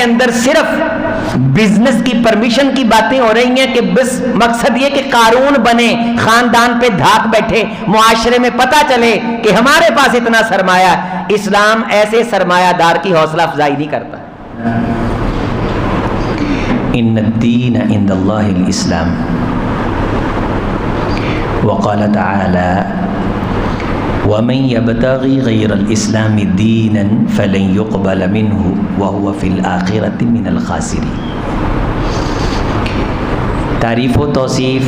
کے اندر صرف بزنس کی پرمیشن کی باتیں ہو رہی ہیں کہ بس مقصد یہ کہ قارون بنے، خاندان پہ دھاک بیٹھے، معاشرے میں پتہ چلے کہ ہمارے پاس اتنا سرمایہ۔ اسلام ایسے سرمایہ دار کی حوصلہ افزائی نہیں کرتا۔ ان الدین عند اللہ الاسلام، وقال تعالی وَمَن يَبْتَغِي غَيْرَ الْإِسْلَامِ دِينًا فَلَن يُقْبَلَ مِنْهُ وَهُوَ فِي الْآخِرَةِ مِنَ الْخَاسِرِينَ۔ تعریف و توصیف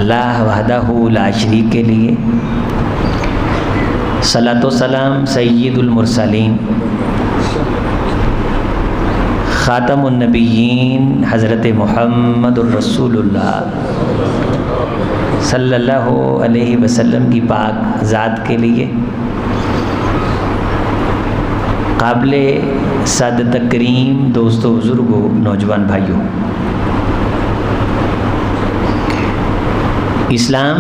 اللہ وحدہ لا شریک کے لیے، صلاۃ و سلام سید المرسلین خاتم النبیین حضرت محمد الرسول اللہ صلی اللہ علیہ وسلم کی پاک ذات کے لیے، قابل سعادت کریم دوستو، بزرگوں، نوجوان بھائیوں، اسلام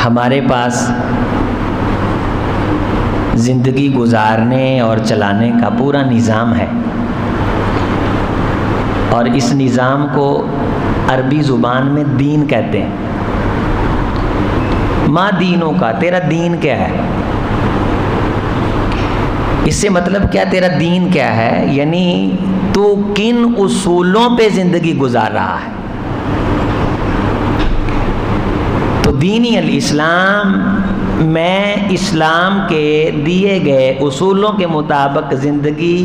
ہمارے پاس زندگی گزارنے اور چلانے کا پورا نظام ہے، اور اس نظام کو عربی زبان میں دین کہتے ہیں۔ ما دینوں کا، تیرا دین کیا ہے؟ اس سے مطلب کیا تیرا دین کیا ہے؟ یعنی تو کن اصولوں پہ زندگی گزار رہا ہے۔ تو دینی الاسلام، میں اسلام کے دیے گئے اصولوں کے مطابق زندگی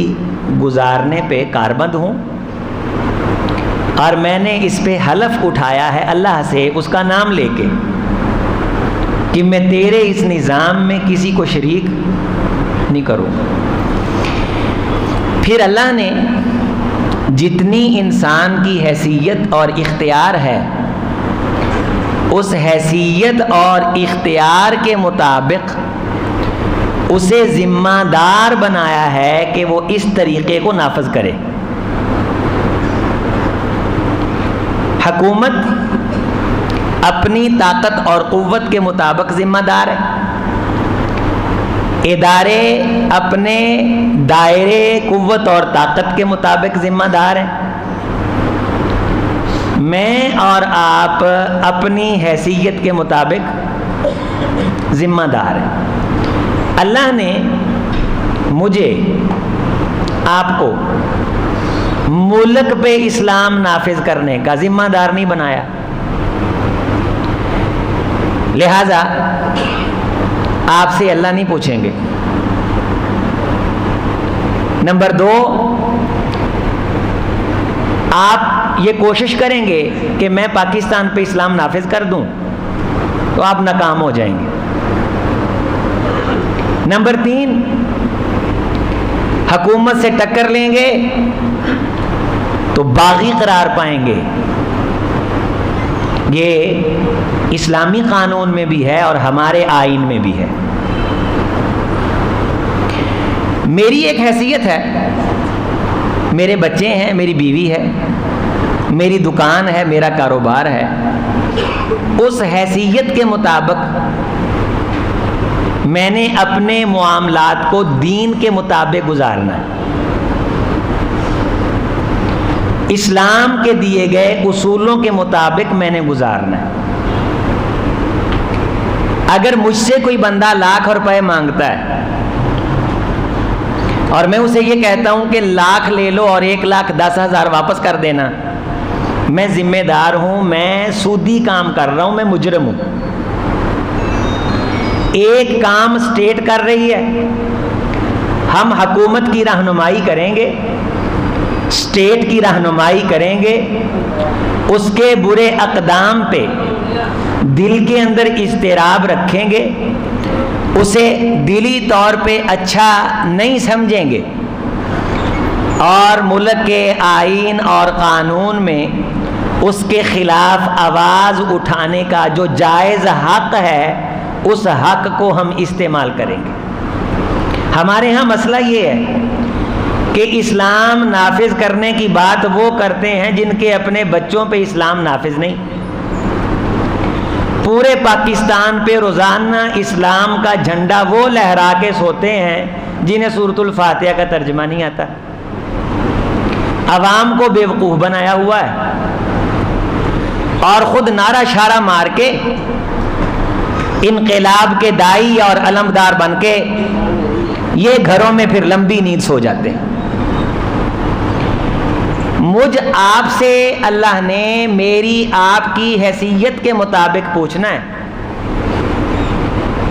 گزارنے پہ کاربند ہوں، اور میں نے اس پہ حلف اٹھایا ہے اللہ سے اس کا نام لے کے کہ میں تیرے اس نظام میں کسی کو شریک نہیں کروں۔ پھر اللہ نے جتنی انسان کی حیثیت اور اختیار ہے، اس حیثیت اور اختیار کے مطابق اسے ذمہ دار بنایا ہے کہ وہ اس طریقے کو نافذ کرے۔ حکومت اپنی طاقت اور قوت کے مطابق ذمہ دار ہے، ادارے اپنے دائرے قوت اور طاقت کے مطابق ذمہ دار ہیں، میں اور آپ اپنی حیثیت کے مطابق ذمہ دار ہیں۔ اللہ نے مجھے، آپ کو ملک پہ اسلام نافذ کرنے کا ذمہ دار نہیں بنایا، لہذا آپ سے اللہ نہیں پوچھیں گے۔ نمبر 2، آپ یہ کوشش کریں گے کہ میں پاکستان پہ اسلام نافذ کر دوں تو آپ ناکام ہو جائیں گے۔ نمبر 3، حکومت سے ٹکر لیں گے تو باغی قرار پائیں گے۔ یہ اسلامی قانون میں بھی ہے اور ہمارے آئین میں بھی ہے۔ میری ایک حیثیت ہے، میرے بچے ہیں، میری بیوی ہے، میری دکان ہے، میرا کاروبار ہے، اس حیثیت کے مطابق میں نے اپنے معاملات کو دین کے مطابق گزارنا ہے، اسلام کے دیے گئے اصولوں کے مطابق میں نے گزارنا ہے۔ اگر مجھ سے کوئی بندہ لاکھ روپے مانگتا ہے اور میں اسے یہ کہتا ہوں کہ 1,00,000 لے لو اور 1,10,000 واپس کر دینا، میں ذمہ دار ہوں، میں سودی کام کر رہا ہوں، میں مجرم ہوں۔ ایک کام اسٹیٹ کر رہی ہے، ہم حکومت کی رہنمائی کریں گے، اسٹیٹ کی رہنمائی کریں گے، اس کے برے اقدام پہ دل کے اندر اضطراب رکھیں گے، اسے دلی طور پہ اچھا نہیں سمجھیں گے، اور ملک کے آئین اور قانون میں اس کے خلاف آواز اٹھانے کا جو جائز حق ہے، اس حق کو ہم استعمال کریں گے۔ ہمارے ہاں مسئلہ یہ ہے کہ اسلام نافذ کرنے کی بات وہ کرتے ہیں جن کے اپنے بچوں پہ اسلام نافذ نہیں۔ پورے پاکستان پہ روزانہ اسلام کا جھنڈا وہ لہرا کے سوتے ہیں جنہیں سورۃ الفاتحہ کا ترجمہ نہیں آتا، عوام کو بیوقوف بنایا ہوا ہے، اور خود نعرہ شارہ مار کے انقلاب کے داعی اور علمدار بن کے یہ گھروں میں پھر لمبی نیند سو جاتے ہیں۔ مجھ آپ سے اللہ نے میری آپ کی حیثیت کے مطابق پوچھنا ہے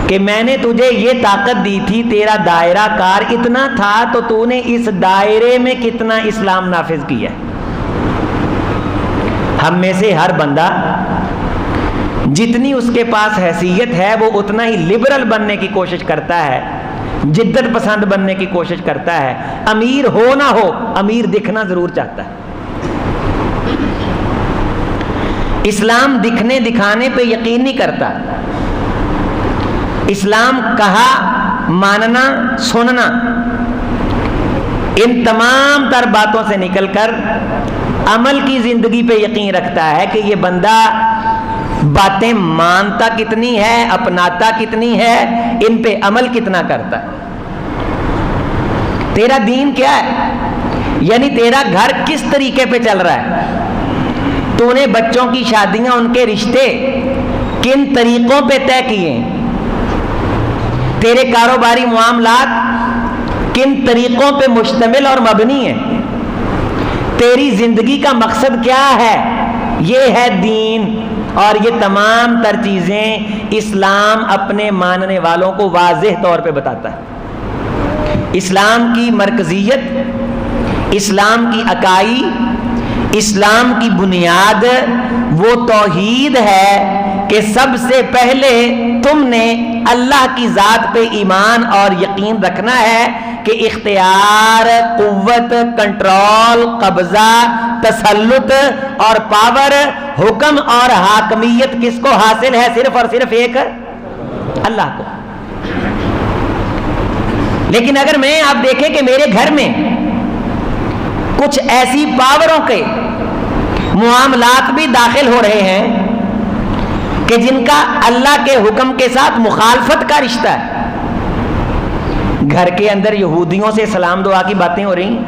کہ میں نے تجھے یہ طاقت دی تھی، تیرا دائرہ کار اتنا تھا، تو تو نے اس دائرے میں کتنا اسلام نافذ کیا ہے؟ ہم میں سے ہر بندہ جتنی اس کے پاس حیثیت ہے وہ اتنا ہی لبرل بننے کی کوشش کرتا ہے، جدت پسند بننے کی کوشش کرتا ہے، امیر ہو نہ ہو امیر دکھنا ضرور چاہتا ہے۔ اسلام دکھنے دکھانے پہ یقین نہیں کرتا، اسلام کہا ماننا سننا، ان تمام تر باتوں سے نکل کر عمل کی زندگی پہ یقین رکھتا ہے کہ یہ بندہ باتیں مانتا کتنی ہے، اپناتا کتنی ہے، ان پہ عمل کتنا کرتا ہے۔ تیرا دین کیا ہے؟ یعنی تیرا گھر کس طریقے پہ چل رہا ہے؟ تو نے بچوں کی شادیاں، ان کے رشتے کن طریقوں پہ طے کیے؟ تیرے کاروباری معاملات کن طریقوں پہ مشتمل اور مبنی ہیں؟ تیری زندگی کا مقصد کیا ہے؟ یہ ہے دین، اور یہ تمام تر چیزیں اسلام اپنے ماننے والوں کو واضح طور پہ بتاتا ہے۔ اسلام کی مرکزیت، اسلام کی اکائی، اسلام کی بنیاد وہ توحید ہے کہ سب سے پہلے تم نے اللہ کی ذات پہ ایمان اور یقین رکھنا ہے کہ اختیار، قوت، کنٹرول، قبضہ، تسلط اور پاور، حکم اور حاکمیت کس کو حاصل ہے؟ صرف اور صرف ایک اللہ کو۔ لیکن اگر میں آپ دیکھیں کہ میرے گھر میں کچھ ایسی پاوروں کے معاملات بھی داخل ہو رہے ہیں کہ جن کا اللہ کے حکم کے ساتھ مخالفت کا رشتہ ہے، گھر کے اندر یہودیوں سے سلام دعا کی باتیں ہو رہی ہیں،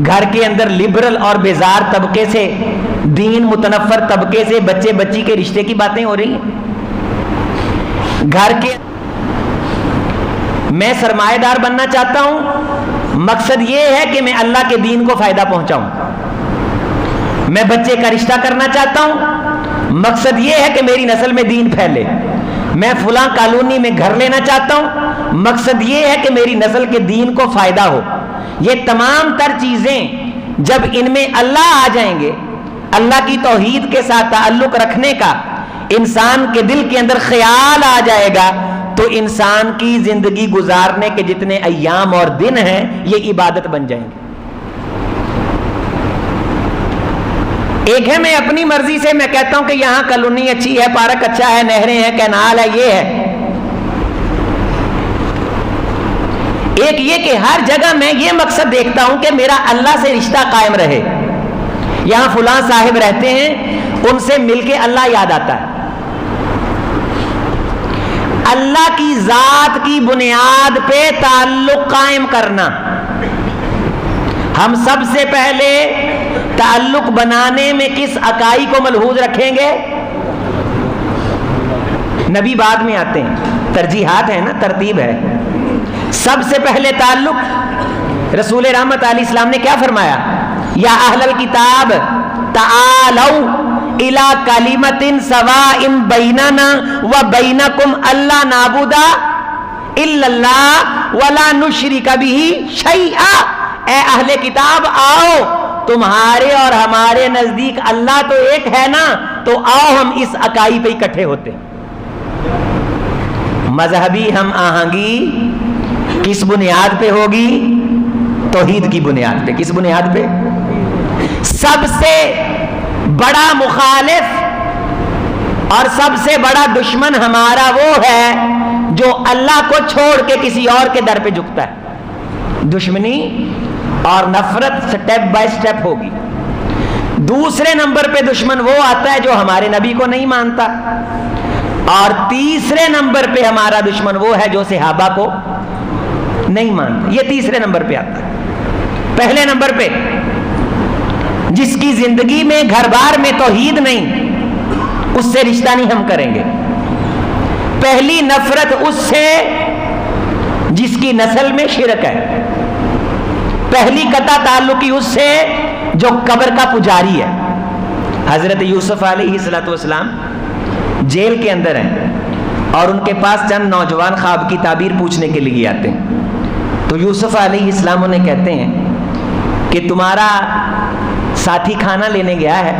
گھر کے اندر لبرل اور بیزار طبقے سے، دین متنفر طبقے سے بچے بچی کے رشتے کی باتیں ہو رہی ہیں، گھر کے میں سرمایہ دار بننا چاہتا ہوں، مقصد یہ ہے کہ میں اللہ کے دین کو فائدہ پہنچاؤں، میں بچے کا رشتہ کرنا چاہتا ہوں، مقصد یہ ہے کہ میری نسل میں دین پھیلے، میں فلاں کالونی میں گھر لینا چاہتا ہوں، مقصد یہ ہے کہ میری نسل کے دین کو فائدہ ہو۔ یہ تمام تر چیزیں جب ان میں اللہ آ جائیں گے، اللہ کی توحید کے ساتھ تعلق رکھنے کا انسان کے دل کے اندر خیال آ جائے گا، تو انسان کی زندگی گزارنے کے جتنے ایام اور دن ہیں یہ عبادت بن جائیں گے۔ ایک ہے میں اپنی مرضی سے میں کہتا ہوں کہ یہاں کالونی اچھی ہے، پارک اچھا ہے، نہریں ہیں، کینال ہے، یہ ہے۔ ایک یہ کہ ہر جگہ میں یہ مقصد دیکھتا ہوں کہ میرا اللہ سے رشتہ قائم رہے، یہاں فلاں صاحب رہتے ہیں، ان سے مل کے اللہ یاد آتا ہے۔ اللہ کی ذات کی بنیاد پہ تعلق قائم کرنا، ہم سب سے پہلے تعلق بنانے میں کس اکائی کو ملحوظ رکھیں گے؟ نبی بعد میں آتے ہیں، ترجیحات ہیں نا، ترتیب ہے۔ سب سے پہلے تعلق، رسول رحمت علیہ السلام نے کیا فرمایا؟ یا اہل الکتاب تعالوا الی کلمۃ سواء بیننا وبینکم الا نعبد الا اللہ ولا نشرک بہ شیئا۔ اے اہل کتاب آؤ، تمہارے اور ہمارے نزدیک اللہ تو ایک ہے نا، تو آؤ ہم اس اکائی پہ اکٹھے ہوتے ہیں۔ مذہبی ہم آہنگی کس بنیاد پہ ہوگی؟ توحید کی بنیاد پہ۔ کس بنیاد پہ؟ سب سے بڑا مخالف اور سب سے بڑا دشمن ہمارا وہ ہے جو اللہ کو چھوڑ کے کسی اور کے در پہ جھکتا ہے۔ دشمنی اور نفرت سٹیپ بائی سٹیپ ہوگی۔ دوسرے نمبر پہ دشمن وہ آتا ہے جو ہمارے نبی کو نہیں مانتا، اور تیسرے نمبر پہ ہمارا دشمن وہ ہے جو صحابہ کو نہیں مانتا. یہ تیسرے نمبر پہ آتا ہے. پہلے نمبر پہ جس کی زندگی میں گھر بار میں توحید نہیں، اس سے رشتہ نہیں ہم کریں گے. پہلی نفرت اس سے جس کی نسل میں شرک ہے. پہلی قطع تعلقی اس سے جو قبر کا پجاری ہے. حضرت یوسف علیہ السلام جیل کے اندر ہیں اور ان کے پاس چند نوجوان خواب کی تعبیر پوچھنے کے لیے آتے ہیں. تو یوسف علیہ السلام انہیں کہتے ہیں کہ تمہارا ساتھی کھانا لینے گیا ہے،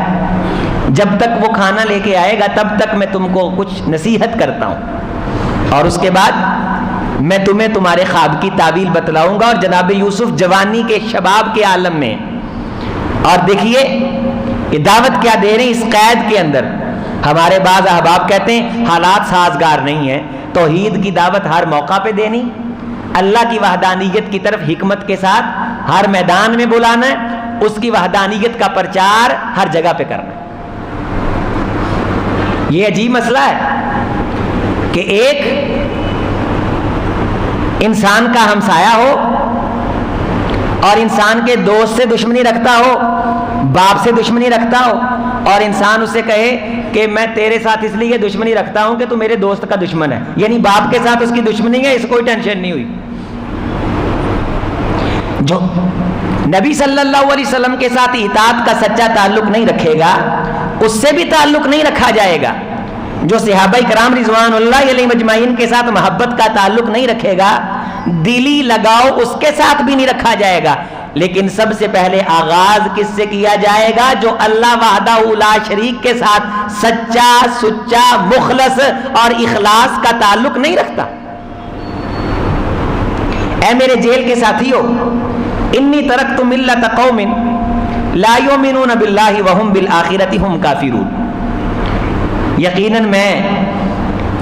جب تک وہ کھانا لے کے آئے گا تب تک میں تم کو کچھ نصیحت کرتا ہوں، اور اس کے بعد میں تمہیں تمہارے خواب کی تعبیر بتلاؤں گا. اور جناب یوسف جوانی کے شباب کے عالم میں، اور دیکھیے کہ دعوت کیا دے رہے ہیں اس قید کے اندر. ہمارے بعض احباب کہتے ہیں حالات سازگار نہیں ہیں، توحید کی دعوت ہر موقع پہ دینی، اللہ کی وحدانیت کی طرف حکمت کے ساتھ ہر میدان میں بلانا ہے، اس کی وحدانیت کا پرچار ہر جگہ پہ کرنا ہے. یہ عجیب مسئلہ ہے کہ ایک انسان کا ہمسایہ ہو اور انسان کے دوست سے دشمنی رکھتا ہو، باپ سے دشمنی رکھتا ہو، اور انسان اسے کہے کہ میں تیرے ساتھ اس لیے دشمنی رکھتا ہوں کہ تو میرے دوست کا دشمن ہے. یعنی باپ کے ساتھ اس کی دشمنی ہے، اس کو کوئی ٹینشن نہیں ہوئی. جو نبی صلی اللہ علیہ وسلم کے ساتھ اطاعت کا سچا تعلق نہیں رکھے گا، اس سے بھی تعلق نہیں رکھا جائے گا. جو صحابہ کرام رضوان اللہ علیہ مجمعین کے ساتھ محبت کا تعلق نہیں رکھے گا، دلی لگاؤ اس کے ساتھ بھی نہیں رکھا جائے گا. لیکن سب سے پہلے آغاز کس سے کیا جائے گا؟ جو اللہ وحدہ لا شریک کے ساتھ سچا سچا مخلص اور اخلاص کا تعلق نہیں رکھتا. اے میرے جیل کے ساتھیو، انی ترکت ملت قوم لا یؤمنون باللہ وہم بالآخرۃ ہم کافرون. یقیناً میں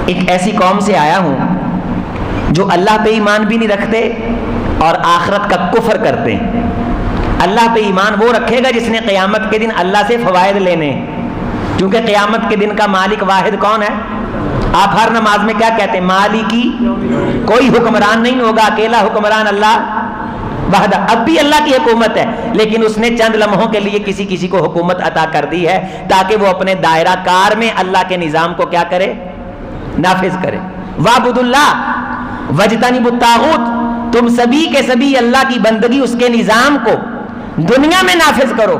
ایک ایسی قوم سے آیا ہوں جو اللہ پہ ایمان بھی نہیں رکھتے اور آخرت کا کفر کرتے ہیں. اللہ پہ ایمان وہ رکھے گا جس نے قیامت کے دن اللہ سے فوائد لینے، کیونکہ قیامت کے دن کا مالک واحد کون ہے؟ آپ ہر نماز میں کیا کہتے ہیں؟ مالکی. کوئی حکمران نہیں ہوگا، اکیلا حکمران اللہ وحدہ. اب بھی اللہ کی حکومت ہے، لیکن اس نے چند لمحوں کے لیے کسی کسی کو حکومت عطا کر دی ہے تاکہ وہ اپنے دائرہ کار میں اللہ کے نظام کو کیا کرے؟ نافذ کرے. وَاعْبُدُوا اللَّهَ وَاجْتَنِبُوا الطَّاغُوتَ. تم سبھی کے سبھی اللہ کی بندگی، اس کے نظام کو دنیا میں نافذ کرو.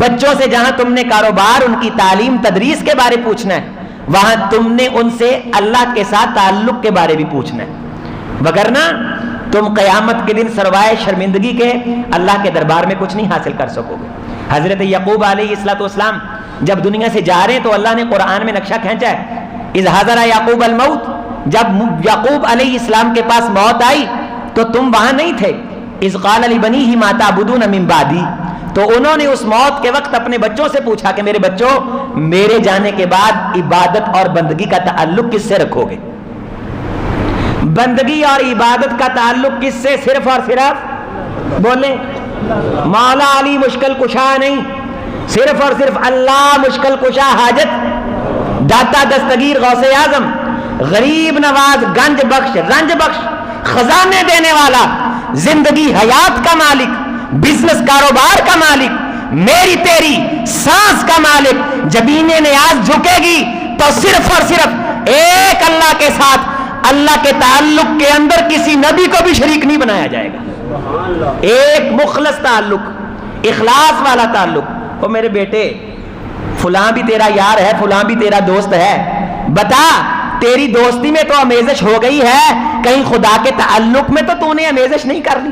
بچوں سے جہاں تم نے کاروبار، ان کی تعلیم تدریس کے بارے پوچھنا ہے، وہاں تم نے ان سے اللہ کے ساتھ تعلق کے بارے بھی پوچھنا ہے. وگرنہ تم قیامت کے دن سروائے شرمندگی کے اللہ کے دربار میں کچھ نہیں حاصل کر سکو گے. حضرت یعقوب علیہ السلام جب دنیا سے جا رہے ہیں تو اللہ نے قرآن میں نقشہ کھینچا ہے. اذ حضر یعقوب الموت، جب یعقوب علیہ السلام کے پاس موت آئی تو تم وہاں نہیں تھے. اذ قال لبنیہ ما تعبدون من بعدی، تو انہوں نے اس موت کے وقت اپنے بچوں سے پوچھا کہ میرے بچوں، میرے جانے کے بعد عبادت اور بندگی کا تعلق کس سے رکھو گے؟ بندگی اور عبادت کا تعلق کس سے؟ صرف اور صرف بولیں مولا علی مشکل کشا نہیں، صرف اور صرف اللہ مشکل کشا حاجت، داتا دستگیر غوث اعظم، غریب نواز، گنج بخش، رنج بخش، خزانے دینے والا، زندگی حیات کا مالک، بزنس کاروبار کا مالک، میری تیری سانس کا مالک. جبین نیاز جھکے گی تو صرف اور صرف ایک اللہ کے ساتھ، اللہ کے تعلق کے اندر کسی نبی کو بھی شریک نہیں بنایا جائے گا. ایک مخلص تعلق، اخلاص والا تعلق. او میرے بیٹے، فلاں بھی تیرا یار ہے، فلاں بھی تیرا دوست ہے، بتا تیری دوستی میں تو امیزش ہو گئی ہے، کہیں خدا کے تعلق میں تو نے امیزش نہیں کر لی.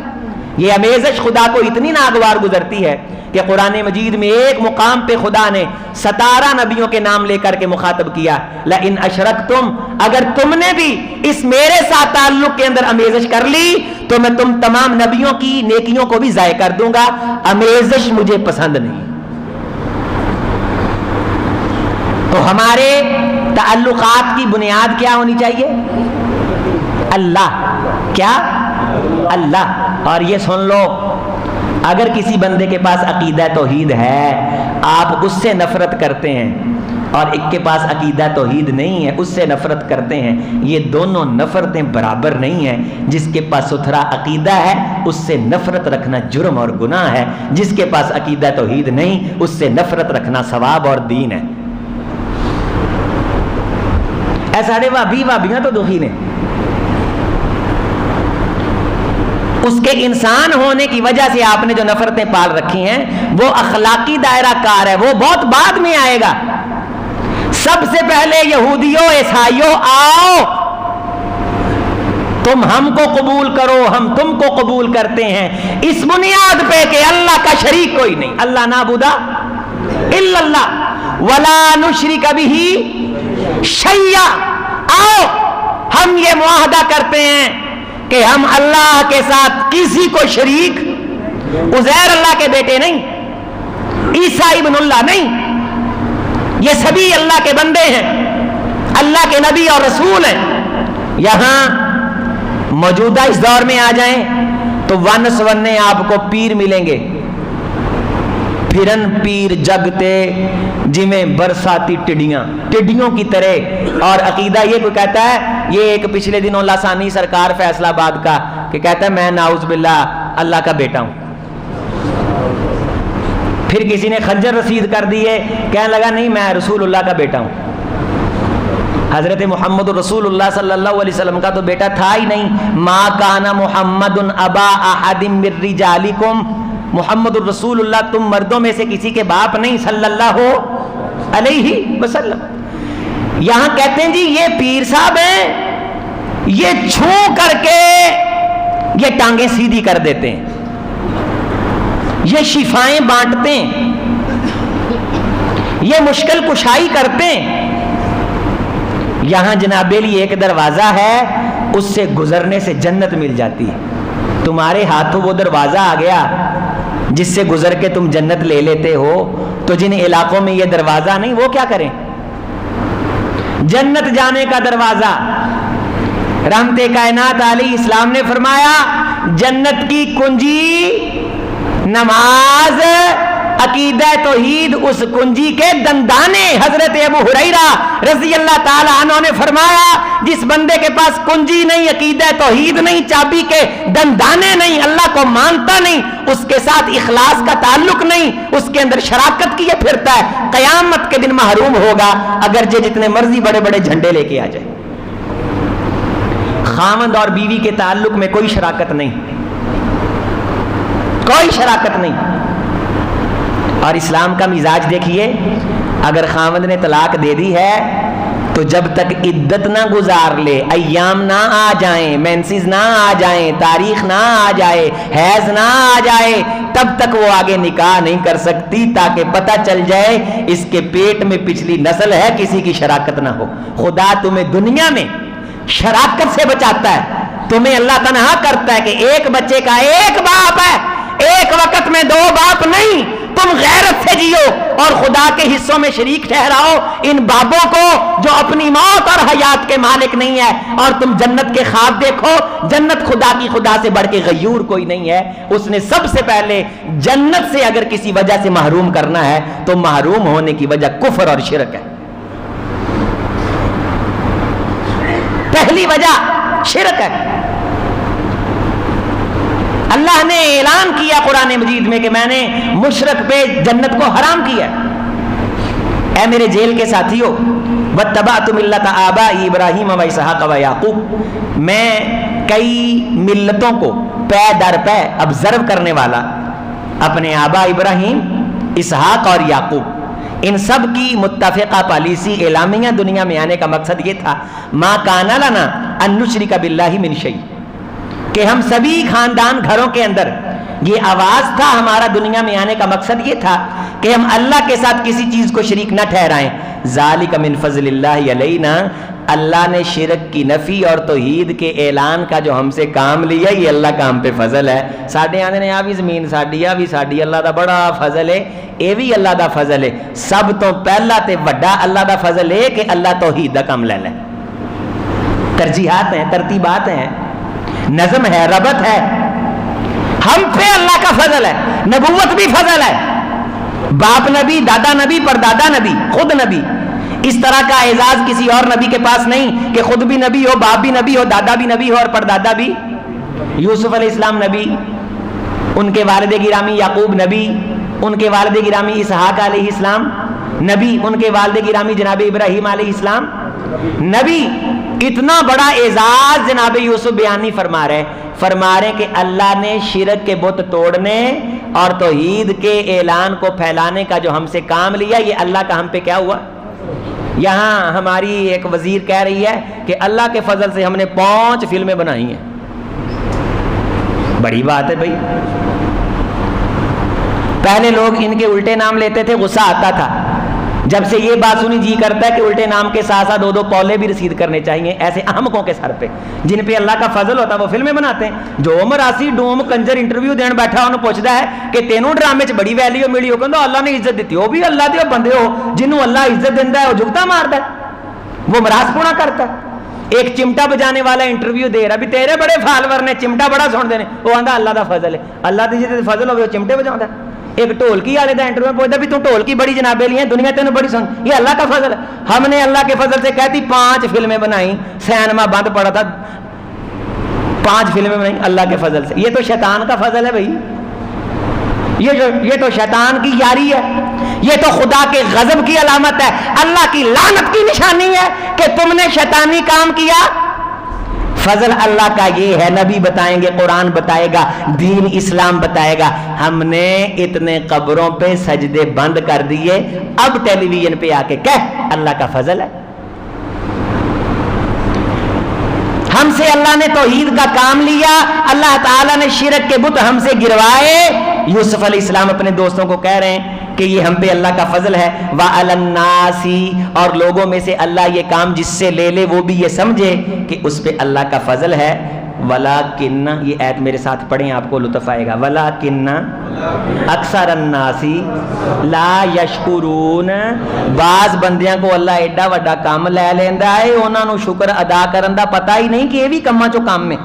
یہ امیزش خدا کو اتنی ناگوار گزرتی ہے کہ قرآن مجید میں ایک مقام پہ خدا نے 17 نبیوں کے نام لے کر کے مخاطب کیا. لئن اشرکتم، اگر تم نے بھی اس میرے ساتھ تعلق کے اندر امیزش کر لی تو میں تم تمام نبیوں کی نیکیوں کو بھی ضائع کر دوں گا. امیزش مجھے پسند نہیں. تو ہمارے تعلقات کی بنیاد کیا ہونی چاہیے؟ اللہ. کیا؟ اللہ. اور یہ سن لو، اگر کسی بندے کے پاس عقیدہ توحید ہے، آپ اس سے نفرت کرتے ہیں، اور ایک کے پاس عقیدہ توحید نہیں ہے، اس سے نفرت کرتے ہیں۔ یہ دونوں نفرتیں برابر نہیں ہیں۔ جس کے پاس ستھرا عقیدہ ہے اس سے نفرت رکھنا جرم اور گناہ ہے، جس کے پاس عقیدہ توحید نہیں اس سے نفرت رکھنا ثواب اور دین ہے۔ اے سارے وابیاں تو دکھی نے، اس کے انسان ہونے کی وجہ سے آپ نے جو نفرتیں پال رکھی ہیں وہ اخلاقی دائرہ کار ہے، وہ بہت بعد میں آئے گا۔ سب سے پہلے یہودیوں عیسائیوں آؤ، تم ہم کو قبول کرو، ہم تم کو قبول کرتے ہیں اس بنیاد پہ کہ اللہ کا شریک کوئی نہیں، اللہ نعبد الا اللہ ولا نشرک بہ شیئا۔ آؤ ہم یہ معاہدہ کرتے ہیں کہ ہم اللہ کے ساتھ کسی کو شریک، عزیر اللہ کے بیٹے نہیں، عیسیٰ ابن اللہ نہیں، یہ سبھی اللہ کے بندے ہیں، اللہ کے نبی اور رسول ہیں۔ یہاں موجودہ اس دور میں آ جائیں تو ون سونے آپ کو پیر ملیں گے، پھرن پیر جگتے جمیں برساتی ٹڈیوں کی طرح۔ اور عقیدہ یہ کوئی کہتا ہے، یہ ایک پچھلے دنوں لاسانی سرکار فیصلہ آباد کا کہ کہتا ہے میں ناؤذ باللہ اللہ کا بیٹا ہوں۔ پھر کسی نے خنجر رسید کر دی ہے، کہنے لگا نہیں میں رسول اللہ کا بیٹا ہوں۔ حضرت محمد رسول اللہ صلی اللہ علیہ وسلم کا تو بیٹا تھا ہی نہیں۔ ما کان محمد ابا احد من رجالکم، محمد الرسول اللہ تم مردوں میں سے کسی کے باپ نہیں صلی اللہ علیہ وسلم۔ یہاں کہتے ہیں جی یہ پیر صاحب ہیں، یہ چھو کر کے یہ ٹانگیں سیدھی کر دیتے ہیں، یہ شفائیں بانٹتے ہیں، یہ مشکل کشائی کرتے ہیں۔ یہاں جناب علی ایک دروازہ ہے، اس سے گزرنے سے جنت مل جاتی ہے۔ تمہارے ہاتھوں وہ دروازہ آ گیا جس سے گزر کے تم جنت لے لیتے ہو، تو جن علاقوں میں یہ دروازہ نہیں وہ کیا کریں؟ جنت جانے کا دروازہ۔ رحمت کائنات علیہ السلام نے فرمایا جنت کی کنجی نماز، عقیدہ توحید اس کنجی کے دندانے۔ حضرت ابو ہریرہ رضی اللہ تعالی عنہ نے فرمایا جس بندے کے پاس کنجی نہیں، عقیدہ توحید نہیں، چابی کے دندانے نہیں، اللہ کو مانتا نہیں، اس کے ساتھ اخلاص کا تعلق نہیں، اس کے اندر شراکت کیے پھرتا ہے، قیامت کے دن محروم ہوگا اگرچہ جتنے مرضی بڑے بڑے جھنڈے لے کے آ جائے۔ خاوند اور بیوی کے تعلق میں کوئی شراکت نہیں، کوئی شراکت نہیں۔ اور اسلام کا مزاج دیکھیے، اگر خاوند نے طلاق دے دی ہے تو جب تک عدت نہ گزار لے، ایام نہ آ جائیں، مینسز نہ آ جائیں، تاریخ نہ آ جائے، حیض نہ آ جائے، تب تک وہ آگے نکاح نہیں کر سکتی تاکہ پتہ چل جائے اس کے پیٹ میں پچھلی نسل ہے، کسی کی شراکت نہ ہو۔ خدا تمہیں دنیا میں شراکت سے بچاتا ہے، تمہیں اللہ تنہا کرتا ہے کہ ایک بچے کا ایک باپ ہے، ایک وقت میں دو باپ نہیں، تم غیرت سے جیو اور خدا کے حصوں میں شریک ٹھہراؤ ان بابوں کو جو اپنی موت اور حیات کے مالک نہیں ہے، اور تم جنت کے خواب دیکھو۔ جنت خدا کی خدا سے بڑھ کے غیور کوئی نہیں ہے۔ اس نے سب سے پہلے جنت سے اگر کسی وجہ سے محروم کرنا ہے تو محروم ہونے کی وجہ کفر اور شرک ہے۔ پہلی وجہ شرک ہے۔ اللہ نے اعلان کیا قرآن مجید میں کہ میں نے مشرک پہ جنت کو حرام کیا۔ اے میرے جیل کے ساتھیو، واتبعت ملت آبائی ابراہیم و اسحاق و یعقوب، میں کئی ملتوں کو پے در پے ابزرو کرنے والا، اپنے آبا ابراہیم، اسحاق اور یعقوب، ان سب کی متفقہ پالیسی اعلامیہ دنیا میں آنے کا مقصد یہ تھا ما کان لنا ان نشرک باللہ من شیء، کہ ہم سبھی خاندان گھروں کے اندر یہ آواز تھا ہمارا دنیا میں آنے کا مقصد یہ تھا کہ ہم اللہ کے ساتھ کسی چیز کو شریک نہ ٹھہرائیں۔ ذالک من فضل اللہ علینا، اللہ نے شرک کی نفی اور توحید کے اعلان کا جو ہم سے کام لیا، یہ اللہ کا ہم پہ فضل ہے۔ ساڈے آندے نے آ بھی زمین ساڈی، آ بھی ساڈی، اللہ دا بڑا فضل ہے، اے بھی اللہ دا فضل ہے۔ سب تو پہلا تے وڈا اللہ دا فضل ہے کہ اللہ توحید دا کام لے لے۔ ترجیحات ہیں، ترتیبات ہیں، نظم ہے، ربط ہے۔ ہم پہ اللہ کا فضل ہے، نبوت بھی فضل ہے، باپ نبی، دادا نبی، پردادا نبی، خود نبی. اس طرح کا اعزاز کسی اور نبی کے پاس نہیں کہ خود بھی نبی ہو، باپ بھی نبی ہو، دادا بھی نبی ہو اور پردادا بھی. یوسف علیہ السلام نبی، ان کے والد گرامی یعقوب نبی، ان کے والد گرامی اسحاق علیہ السلام نبی، ان کے والد گرامی جناب ابراہیم علیہ السلام نبی. اتنا بڑا اعزاز جناب یوسف بیانی فرما رہے کہ اللہ نے شرک کے بت توڑنے اور توحید کے اعلان کو پھیلانے کا جو ہم سے کام لیا، یہ اللہ کا ہم پہ کیا ہوا. یہاں ہماری ایک وزیر کہہ رہی ہے کہ اللہ کے فضل سے ہم نے 5 فلمیں بنائی ہیں. بڑی بات ہے بھائی. پہلے لوگ ان کے الٹے نام لیتے تھے، غصہ آتا تھا. جب سے یہ بات سنی جی کرتا ہے کہ الٹے نام کے ساتھ ساتھ 2 پولے بھی رسید کرنے چاہیے ایسے احمقوں کے سر پہ جن پہ اللہ کا فضل ہوتا ہے. وہ فلمیں بناتے ہیں. جو مراسی ڈوم کنجر انٹرویو دین بیٹھا انہوں پوچھتا ہے کہ تینوں ڈرامے چ بڑی ویلیو ملی ہو، کہ اللہ نے عزت دیتی. وہ بھی اللہ دے بندے ہو جنہوں اللہ عزت دینا ہے وہ جھکتا مارتا ہے، وہ مراس پونا کرتا ہے. ایک چمٹا بجانے والا انٹرویو دے رہا بھی تیرے بڑے فالور نے چمٹا بڑا سن دے، وہ آندا اللہ دا فضل ہے. اللہ دی جے فضل ہوے وہ چمٹے بجاوندا. ایک ڈھولکی والے دا انٹرویو پوچھتا بھی تو ڈھولکی بڑی جنابے لی ہیں دنیا تینوں بڑی سن، یہ اللہ کا فضل ہے. ہم نے اللہ کے فضل سے کہتی 5 فلمیں بنائی، سینما بند پڑا تھا، 5 فلمیں بنائی اللہ کے فضل سے. یہ تو شیطان کا فضل ہے بھائی. یہ تو شیطان کی یاری ہے، یہ تو خدا کے غضب کی علامت ہے، اللہ کی لعنت کی نشانی ہے کہ تم نے شیطانی کام کیا. فضل اللہ کا یہ ہے، نبی بتائیں گے، قرآن بتائے گا، دین اسلام بتائے گا. ہم نے اتنے قبروں پہ سجدے بند کر دیے، اب ٹیلی ویژن پہ آ کے کہہ اللہ کا فضل ہے. ہم سے اللہ نے توحید کا کام لیا، اللہ تعالیٰ نے شرک کے بت ہم سے گروائے. یوسف علیہ السلام اپنے دوستوں کو کہہ رہے ہیں کہ یہ ہم پہ اللہ کا فضل ہے. وَعَلَى النَّاسِ، اور لوگوں میں سے اللہ یہ کام جس سے لے لے وہ بھی یہ سمجھے کہ اس پہ اللہ کا فضل ہے. وَلَكِنَّ، یہ آیت میرے ساتھ پڑھیں آپ کو لطف آئے گا. وَلَكِنَّ اکثر الناس لا یشکرون، بعض بندیاں کو اللہ ایڈا وڈا کام لے لیندا ہے انہاں نو شکر ادا کرن دا پتہ ہی نہیں کہ یہ بھی کاماں چوں کام میں،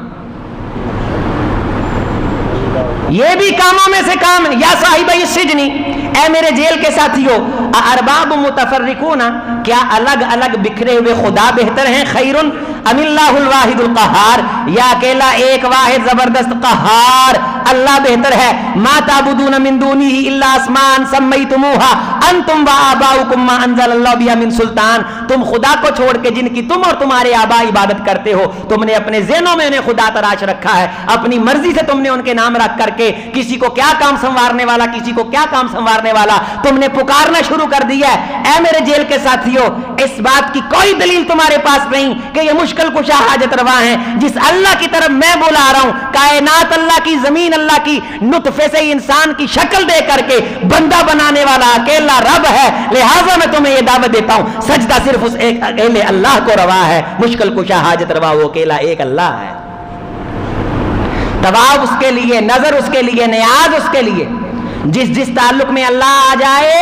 یہ بھی کاموں میں سے کام ہے. یا صاحب السجن، اے میرے جیل کے ساتھیو، ارباب متفرقون، کیا الگ الگ بکھرے ہوئے خدا بہتر ہیں، خیر ام اللہ الواحد القہار، یا اکیلا ایک واحد زبردست قہار اللہ بہتر ہے. ما تعبدون من دونہ الا اسماء سمیتموها انتم وآباؤکم ما انزل اللہ بها من سلطان، تم خدا کو چھوڑ کے جن کی تم اور تمہارے آباء عبادت کرتے ہو، تم نے اپنے ذہنوں میں انہیں خدا تراش رکھا ہے، اپنی مرضی سے تم نے ان کے نام رکھ کر کے کسی کو کیا کام سنوارنے والا، کسی کو کیا کام سنوارنے والا تم نے پکارنا شروع کر دیا ہے. اے میرے جیل کے ساتھیو، اس بات کی کوئی دلیل تمہارے پاس نہیں کہ یہ مشکل کشا حاجت روا ہیں جس اللہ کی طرف میں بلا رہا ہوں، کائنات اللہ کی، زمین اللہ کی، نطفے سے انسان کی شکل دے کر کے بندہ بنانے والا اکیلا رب ہے. لہٰذا میں تمہیں یہ دعوت دیتا ہوں، سجدہ صرف اس ایک اکیلے اللہ کو روا ہے، مشکل کشا حاجت روا وہ اکیلا ایک اللہ ہے. طواف اس کے لیے، نظر اس کے لیے، نیاز اس کے لیے. جس تعلق میں اللہ آ جائے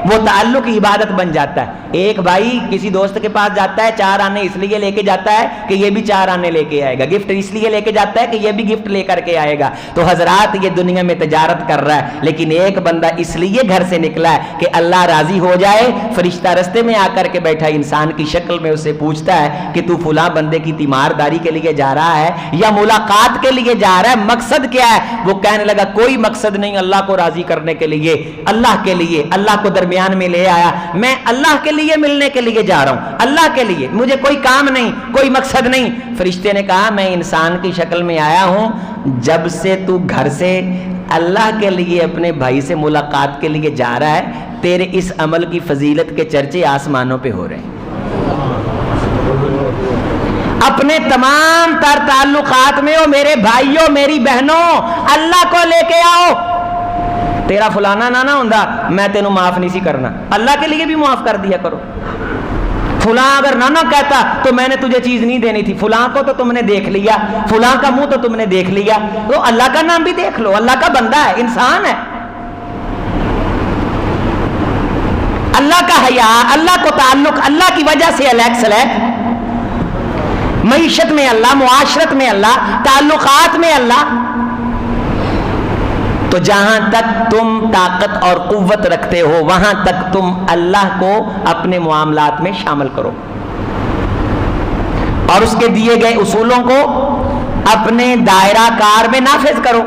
وہ تعلق عبادت بن جاتا ہے. ایک بھائی کسی دوست کے پاس جاتا ہے، 4 آنے اس لیے لے کے جاتا ہے کہ یہ بھی 4 آنے لے کے آئے گا، گفٹ اس لیے لے کے جاتا ہے کہ یہ بھی گفٹ لے کر کے آئے گا. تو حضرات یہ دنیا میں تجارت کر رہا ہے، لیکن ایک بندہ اس لیے گھر سے نکلا ہے کہ اللہ راضی ہو جائے. فرشتہ رستے میں آ کر کے بیٹھا انسان کی شکل میں اسے پوچھتا ہے کہ تو فلاں بندے کی تیمارداری کے لیے جا رہا ہے یا ملاقات کے لیے جا رہا ہے، مقصد کیا ہے؟ وہ کہنے لگا کوئی مقصد نہیں، اللہ کو راضی کرنے کے لیے، اللہ کے لیے، اللہ کو درمیان میں لے آیا، میں اللہ کے لیے ملنے کے لیے جا رہا ہوں، اللہ کے لیے، مجھے کوئی کام نہیں، کوئی مقصد نہیں. فرشتے نے کہا میں انسان کی شکل میں آیا ہوں، جب سے تو گھر سے اللہ کے لیے اپنے بھائی سے ملاقات کے لیے جا رہا ہے، تیرے اس عمل کی فضیلت کے چرچے آسمانوں پہ ہو رہے ہیں. اپنے تمام تر تعلقات میں ہو میرے بھائیوں، میری بہنوں، اللہ کو لے کے آؤ. تیرا فلانا نہ ہوندا میں تینوں معاف نہیں سی کرنا، اللہ کے لیے بھی معاف کر دیا کرو. فلاں اگر نہ کہتا تو میں نے تجھے چیز نہیں دینی تھی، فلاں کو تو تم نے دیکھ لیا، فلاں کا منہ تو تم نے دیکھ لیا، تو اللہ کا نام بھی دیکھ لو. اللہ کا بندہ ہے، انسان ہے. اللہ کا حیا، اللہ کو تعلق، اللہ کی وجہ سے الیکس ہے. معیشت میں اللہ، معاشرت میں اللہ، تعلقات میں اللہ. تو جہاں تک تم طاقت اور قوت رکھتے ہو وہاں تک تم اللہ کو اپنے معاملات میں شامل کرو اور اس کے دیے گئے اصولوں کو اپنے دائرہ کار میں نافذ کرو،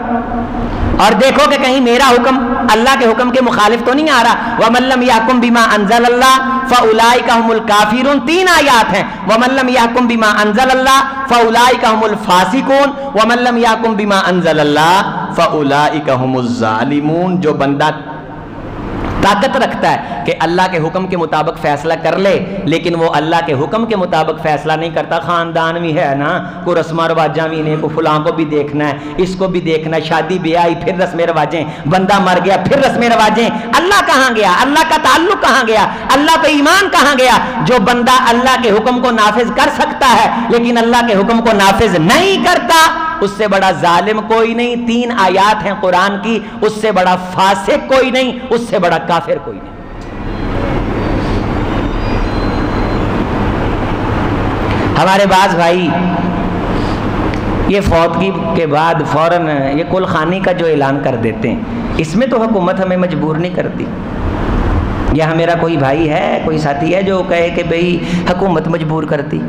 اور دیکھو کہ کہیں میرا حکم اللہ کے حکم کے مخالف تو نہیں آ رہا۔ وَمَن لَّمْ يَحْكُم بِمَا أَنزَلَ اللَّهُ فَأُولَٰئِكَ هُمُ الْكَافِرُونَ، 3 آیات ہیں۔ وَمَن لَّمْ يَحْكُم بِمَا أَنزَلَ اللَّهُ فَأُولَٰئِكَ هُمُ الْفَاسِقُونَ وَمَن لَّمْ يَحْكُم بِمَا أَنزَلَ اللَّهُ فَأُولَٰئِكَ هُمُ الظَّالِمُونَ۔ جو بندہ طاقت رکھتا ہے کہ اللہ کے حکم کے مطابق فیصلہ کر لے لیکن وہ اللہ کے حکم کے مطابق فیصلہ نہیں کرتا، خاندان بھی ہے نا، کوئی رسم و رواجاں بھی نہیں، کوئی فلاں کو بھی دیکھنا ہے، اس کو بھی دیکھنا ہے، شادی بیاہی پھر رسم رواجیں، بندہ مر گیا پھر رسم رواجیں، اللہ کہاں گیا؟ اللہ کا تعلق کہاں گیا؟ اللہ پہ ایمان کہاں گیا؟ جو بندہ اللہ کے حکم کو نافذ کر سکتا ہے لیکن اللہ کے حکم کو نافذ نہیں کرتا، اس سے بڑا ظالم کوئی نہیں۔ 3 آیات ہیں قرآن کی، اس سے بڑا فاسق کوئی نہیں، اس سے بڑا کافر کوئی نہیں۔ ہمارے بعض بھائی یہ فوتگی کے بعد فوراً یہ کل خانی کا جو اعلان کر دیتے ہیں، اس میں تو حکومت ہمیں مجبور نہیں کرتی۔ یہاں میرا کوئی بھائی ہے، کوئی ساتھی ہے جو کہے کہ بھئی حکومت مجبور کرتی،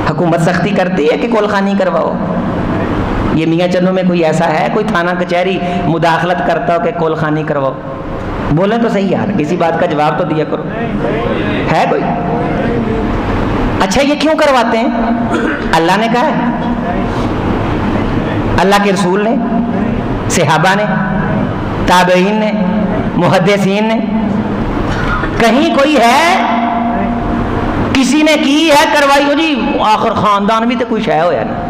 حکومت سختی کرتی ہے کہ کول خانی کرواؤ؟ یہ میاں چنوں میں کوئی ایسا ہے، کوئی تھانہ کچہری مداخلت کرتا ہو کہ کول خانی کرواؤ؟ بولیں تو صحیح یار، کسی بات کا جواب تو دیا کرو، ہے کوئی؟ اچھا یہ کیوں کرواتے ہیں؟ اللہ نے کہا ہے، اللہ کے رسول نے، صحابہ نے، تابعین نے، محدثین نے، کہیں کوئی ہے کسی نے کی ہے کروائی ہو جی؟ آخر خاندان بھی تو کوئی شے ہو یا نہیں۔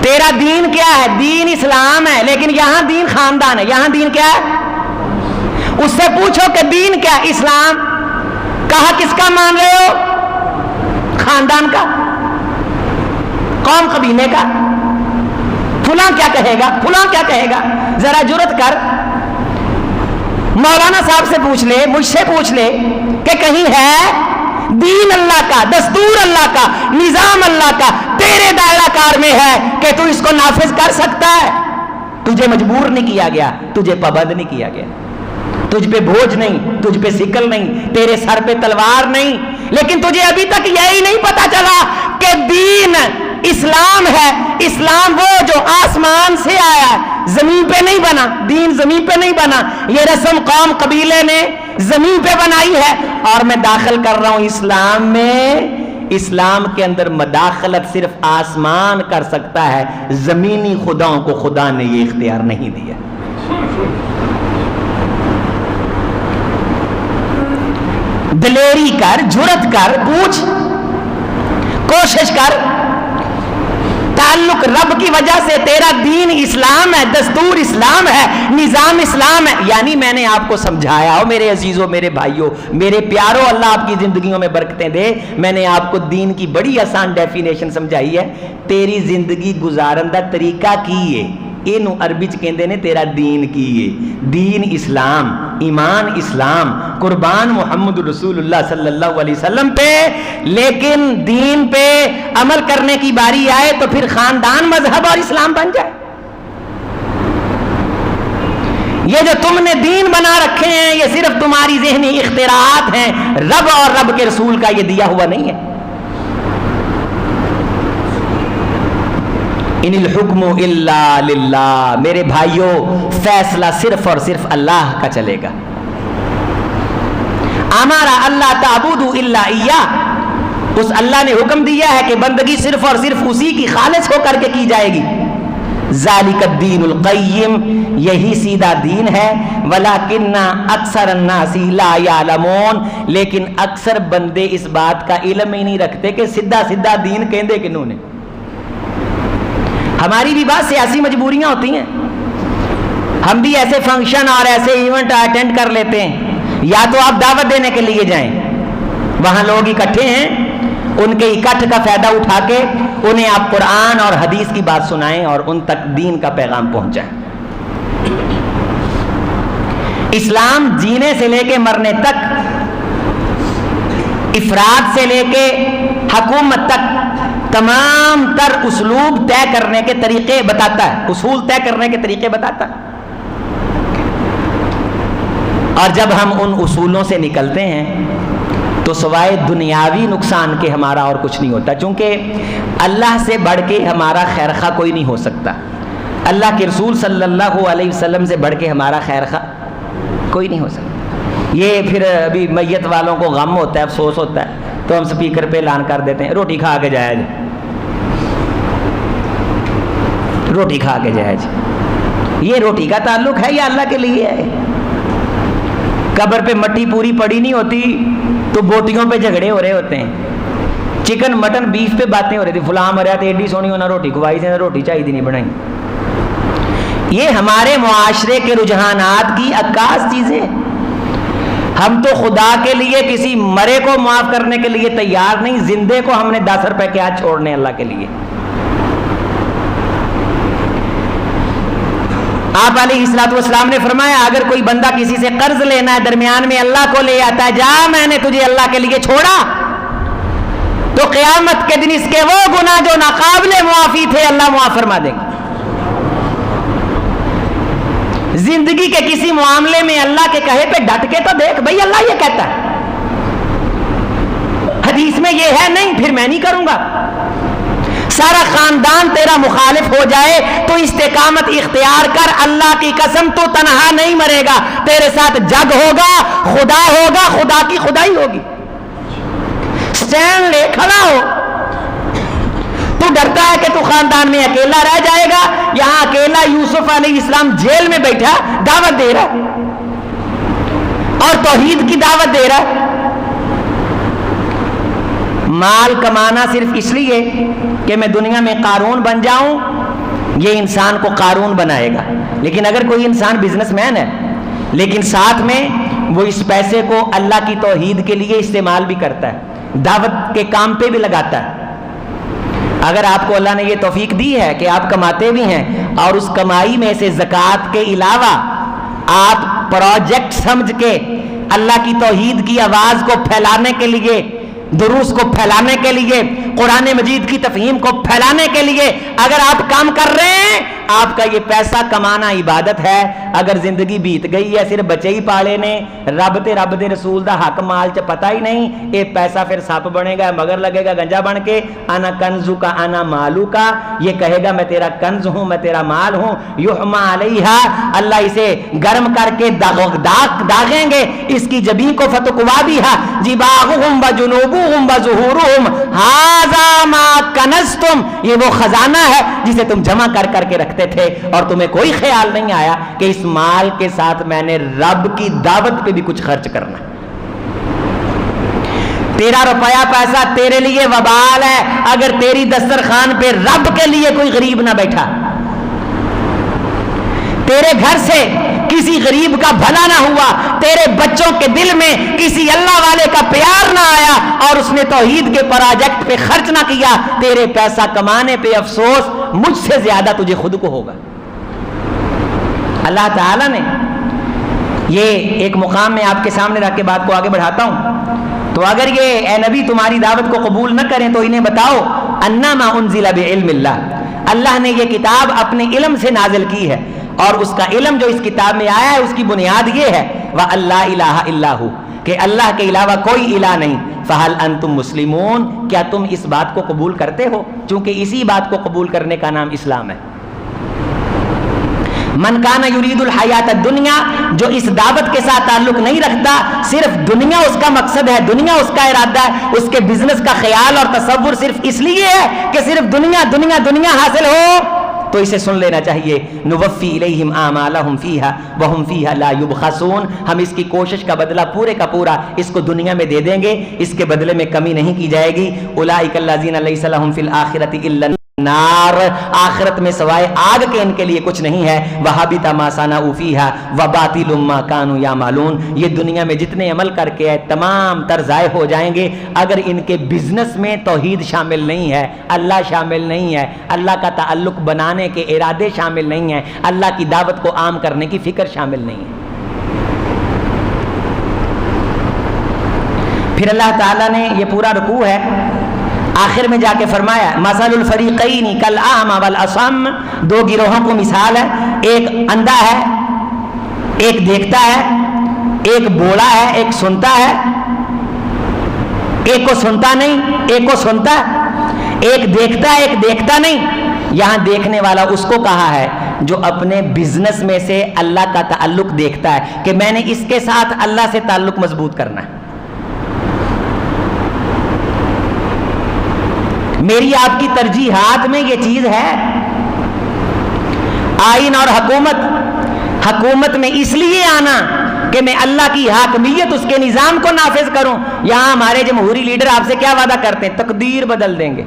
تیرا دین کیا ہے؟ دین اسلام ہے، لیکن یہاں دین خاندان ہے۔ یہاں دین کیا ہے؟ اس سے پوچھو کہ دین کیا؟ اسلام کہا کس کا مان رہے ہو؟ خاندان کا، قوم قبیلے کا۔ فلاں کیا کہے گا، فلاں کیا کہے گا؟ ذرا جرت کر مولانا صاحب سے پوچھ لے، مجھ سے پوچھ لے کہ کہیں ہے دین اللہ کا، دستور اللہ کا، نظام اللہ کا تیرے دائرہ کار میں ہے کہ تو اس کو نافذ کر سکتا ہے؟ تجھے مجبور نہیں کیا گیا، تجھے پابند نہیں کیا گیا، تجھ پہ بوجھ نہیں، تجھ پہ سکل نہیں، تیرے سر پہ تلوار نہیں، لیکن تجھے ابھی تک یہی نہیں پتا چلا کہ دین اسلام ہے۔ اسلام وہ جو آسمان سے آیا، زمین پہ نہیں بنا، دین زمین پہ نہیں بنا، یہ رسم قوم قبیلے نے زمین پہ بنائی ہے، اور میں داخل کر رہا ہوں اسلام میں۔ اسلام کے اندر مداخلت صرف آسمان کر سکتا ہے، زمینی خداؤں کو خدا نے یہ اختیار نہیں دیا۔ دلیری کر، جرت کر، پوچھ، کوشش کر۔ تعلق رب کی وجہ سے، تیرا دین اسلام ہے، دستور اسلام ہے، نظام اسلام ہے۔ یعنی میں نے آپ کو سمجھایا ہو میرے عزیزوں، میرے بھائیوں، میرے پیاروں، اللہ آپ کی زندگیوں میں برکتیں دے، میں نے آپ کو دین کی بڑی آسان ڈیفینیشن سمجھائی ہے۔ تیری زندگی گزارن دا طریقہ کی ہے، اینو عربی چ کہندے نے تیرا دین کی ہے۔ دین اسلام، ایمان اسلام، قربان محمد رسول اللہ صلی اللہ علیہ وسلم پہ، لیکن دین پہ عمل کرنے کی باری آئے تو پھر خاندان مذہب اور اسلام بن جائے۔ یہ جو تم نے دین بنا رکھے ہیں یہ صرف تمہاری ذہنی اختراعات ہیں، رب اور رب کے رسول کا یہ دیا ہوا نہیں ہے۔ ان الحکم الا للہ، میرے بھائیوں فیصلہ صرف اور صرف اللہ کا چلے گا۔ امارا اللہ تعبدوا الا اياه، اس اللہ نے حکم دیا ہے کہ بندگی صرف اور صرف اسی کی خالص ہو کر کے کی جائے گی۔ ذالک الدین القیم، یہی سیدھا دین ہے۔ ولکن اکثر الناس لا یعلمون، لیکن اکثر بندے اس بات کا علم ہی نہیں رکھتے کہ سیدھا سیدھا دین کہندے کنوں نے۔ ہماری بھی بات سیاسی مجبوریاں ہوتی ہیں، ہم بھی ایسے فنکشن اور ایسے ایونٹ اٹینڈ کر لیتے ہیں، یا تو آپ دعوت دینے کے لیے جائیں، وہاں لوگ اکٹھے ہیں، ان کے اکٹھ کا فائدہ اٹھا کے انہیں آپ قرآن اور حدیث کی بات سنائیں اور ان تک دین کا پیغام پہنچائیں۔ اسلام جینے سے لے کے مرنے تک، افراد سے لے کے حکومت تک، تمام تر اسلوب طے کرنے کے طریقے بتاتا ہے، اصول طے کرنے کے طریقے بتاتا ہے. اور جب ہم ان اصولوں سے نکلتے ہیں تو سوائے دنیاوی نقصان کے ہمارا اور کچھ نہیں ہوتا، چونکہ اللہ سے بڑھ کے ہمارا خیر خواہ کوئی نہیں ہو سکتا. اللہ کے رسول صلی اللہ علیہ وسلم سے بڑھ کے ہمارا خیر خواہ کوئی نہیں ہو سکتا. یہ پھر ابھی میت والوں کو غم ہوتا ہے، افسوس ہوتا ہے، تو ہم سپیکر پہ اعلان کر دیتے ہیں روٹی کھا کے جائے جی، روٹی کھا کے جائے جی. یہ روٹی کا تعلق ہے یا اللہ کے لیے ہے؟ قبر پہ مٹی پوری پڑی نہیں ہوتی تو بوٹیوں پہ جھگڑے ہو رہے ہوتے ہیں. چکن مٹن بیف پہ باتیں ہو رہی تھی، فلاں مریا تو ایڈی سونی ہونا روٹی کھوائی سے روٹی چاہیے نہیں بنائی. یہ ہمارے معاشرے کے رجحانات کی عکاس چیزیں. ہم تو خدا کے لیے کسی مرے کو معاف کرنے کے لیے تیار نہیں، زندے کو ہم نے 10 روپے کیا چھوڑنے اللہ کے لیے. آپ علیہ الصلوۃ والسلام نے فرمایا اگر کوئی بندہ کسی سے قرض لینا ہے، درمیان میں اللہ کو لے آتا ہے، جا میں نے تجھے اللہ کے لیے چھوڑا، تو قیامت کے دن اس کے وہ گناہ جو ناقابل معافی تھے اللہ معاف فرما دیں گے. زندگی کے کسی معاملے میں اللہ کے کہے پہ ڈٹ کے تو دیکھ بھئی اللہ یہ کہتا ہے، حدیث میں یہ ہے، نہیں پھر میں نہیں کروں گا. سارا خاندان تیرا مخالف ہو جائے تو استقامت اختیار کر، اللہ کی قسم تو تنہا نہیں مرے گا، تیرے ساتھ جگ ہوگا، خدا ہوگا، خدا کی خدائی ہوگی. سٹینڈ لے، کھڑا ہو. تو ڈرتا ہے کہ تو خاندان میں اکیلا رہ جائے گا. یہاں اکیلا یوسف علیہ السلام جیل میں بیٹھا دعوت دے رہا اور توحید کی دعوت دے رہا. مال کمانا صرف اس لیے کہ میں دنیا میں قارون بن جاؤں، یہ انسان کو قارون بنائے گا. لیکن اگر کوئی انسان بزنس مین ہے لیکن ساتھ میں وہ اس پیسے کو اللہ کی توحید کے لیے استعمال بھی کرتا ہے، دعوت کے کام پہ بھی لگاتا ہے، اگر آپ کو اللہ نے یہ توفیق دی ہے کہ آپ کماتے بھی ہیں اور اس کمائی میں سے زکوٰۃ کے علاوہ آپ پروجیکٹ سمجھ کے اللہ کی توحید کی آواز کو پھیلانے کے لیے، دروس کو پھیلانے کے لیے، قرآن مجید کی تفہیم کو پھیلانے کے لیے اگر آپ کام کر رہے ہیں، آپ کا یہ پیسہ کمانا عبادت ہے. اگر زندگی بیت گئی ہے صرف بچے ہی پالے نے، رب دے رسول دا حق مال چ پتہ ہی نہیں، یہ پیسہ پھر سپ بنے گا، مگر لگے گا گنجا بن کے. انا کنزو کا انا مالو کا، یہ کہے گا میں تیرا کنز ہوں، میں تیرا مال ہوں. یحما علیہا، اللہ اسے گرم کر کے داغیں گے، اس کی جبین کو فتقوا بیہا جباہہم وجنوبہم وظہورہم ھذا ما کنزتم، یہ وہ خزانہ ہے جسے تم جمع کر کر کے رکھتے تھے اور تمہیں کوئی خیال نہیں آیا کہ اس مال کے ساتھ میں نے رب کی دعوت پہ بھی کچھ خرچ کرنا. تیرا روپیہ پیسہ تیرے لیے وبال ہے اگر تیری دسترخوان پہ رب کے لیے کوئی غریب نہ بیٹھا، تیرے گھر سے کسی غریب کا بھلا نہ ہوا، تیرے بچوں کے دل میں کسی اللہ والے کا پیار نہ آیا اور اس نے توحید کے پروجیکٹ پہ خرچ نہ کیا، تیرے پیسہ کمانے پہ افسوس مجھ سے زیادہ تجھے خود کو ہوگا. اللہ تعالیٰ نے یہ ایک مقام میں آپ کے سامنے رکھ کے بات کو آگے بڑھاتا ہوں. تو اگر یہ اے نبی تمہاری دعوت کو قبول نہ کریں تو انہیں بتاؤ انما انزل بعلم اللہ، اللہ نے یہ کتاب اپنے علم سے نازل کی ہے اور اس کا علم جو اس کتاب میں آیا ہے اس کی بنیاد یہ ہے وَأَلَّا إِلَٰهَ إِلَّا هُوَ، کہ اللہ کے علاوہ کوئی الہ نہیں. فَهَلْ أَنْتُمْ مُسْلِمُونَ، کیا تم اس بات کو قبول کرتے ہو؟ چونکہ اسی بات کو قبول کرنے کا نام اسلام ہے. من کان یرید الحیات الدنیا، جو اس دعوت کے ساتھ تعلق نہیں رکھتا، صرف دنیا اس کا مقصد ہے، دنیا اس کا ارادہ ہے، اس کے بزنس کا خیال اور تصور صرف اس لیے ہے کہ صرف دنیا دنیا دنیا حاصل ہو، تو اسے سن لینا چاہیے. نوفی الیہم اعمالہم فیہا وہم فیہا لا یبخسون، ہم اس کی کوشش کا بدلہ پورے کا پورا اس کو دنیا میں دے دیں گے، اس کے بدلے میں کمی نہیں کی جائے گی. اولئک الذین لیس لہم فی الآخرۃ الا نار، آخرت میں سوائے آگ کے ان کے لیے کچھ نہیں ہے. وَحَبِطَ مَا صَنَعُوا فِيهَا وَبَاطِلٌ مَا كَانُوا يَعْمَلُونَ، یہ دنیا میں جتنے عمل کر کے ہے تمام تر ضائع ہو جائیں گے اگر ان کے بزنس میں توحید شامل نہیں ہے، اللہ شامل نہیں ہے، اللہ کا تعلق بنانے کے ارادے شامل نہیں ہیں، اللہ کی دعوت کو عام کرنے کی فکر شامل نہیں ہے. پھر اللہ تعالیٰ نے یہ پورا رکوع ہے آخر میں جا کے فرمایا مثل الفریقین کالاعمی والاصم، دو گروہوں کو مثال ہے، ایک اندھا ہے ایک دیکھتا ہے، ایک بوڑا ہے ایک سنتا ہے، ایک کو سنتا نہیں ایک کو سنتا ہے، ایک دیکھتا ہے ایک دیکھتا نہیں۔ یہاں دیکھنے والا اس کو کہا ہے جو اپنے بزنس میں سے اللہ کا تعلق دیکھتا ہے کہ میں نے اس کے ساتھ اللہ سے تعلق مضبوط کرنا ہے۔ میری آپ کی ترجیحات میں یہ چیز ہے۔ آئین اور حکومت میں اس لیے آنا کہ میں اللہ کی حاکمیت اس کے نظام کو نافذ کروں۔ یہاں ہمارے جمہوری لیڈر آپ سے کیا وعدہ کرتے ہیں؟ تقدیر بدل دیں گے،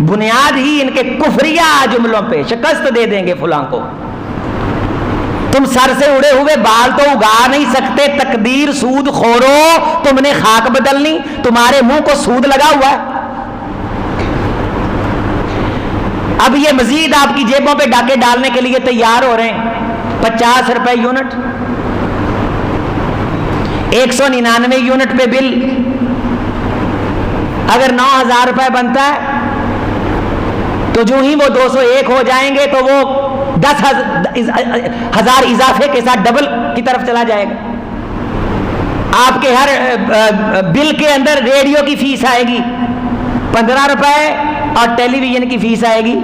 بنیاد ہی ان کے کفریہ جملوں پہ شکست دے دیں گے فلاں کو۔ تم سر سے اڑے ہوئے بال تو اگا نہیں سکتے، تقدیر سود خورو، تم نے خاک بدلنی، تمہارے منہ کو سود لگا ہوا ہے۔ اب یہ مزید آپ کی جیبوں پہ ڈاکے ڈالنے کے لیے تیار ہو رہے ہیں۔ 50 روپے یونٹ، 199 یونٹ پہ بل، اگر 9000 روپے بنتا ہے تو جو ہی وہ 201 ہو جائیں گے تو وہ 10,000 اضافے کے ساتھ ڈبل کی طرف چلا جائے گا۔ آپ کے ہر بل کے اندر ریڈیو کی فیس آئے گی 15 روپے اور ٹیلی ویژن کی فیس آئے گی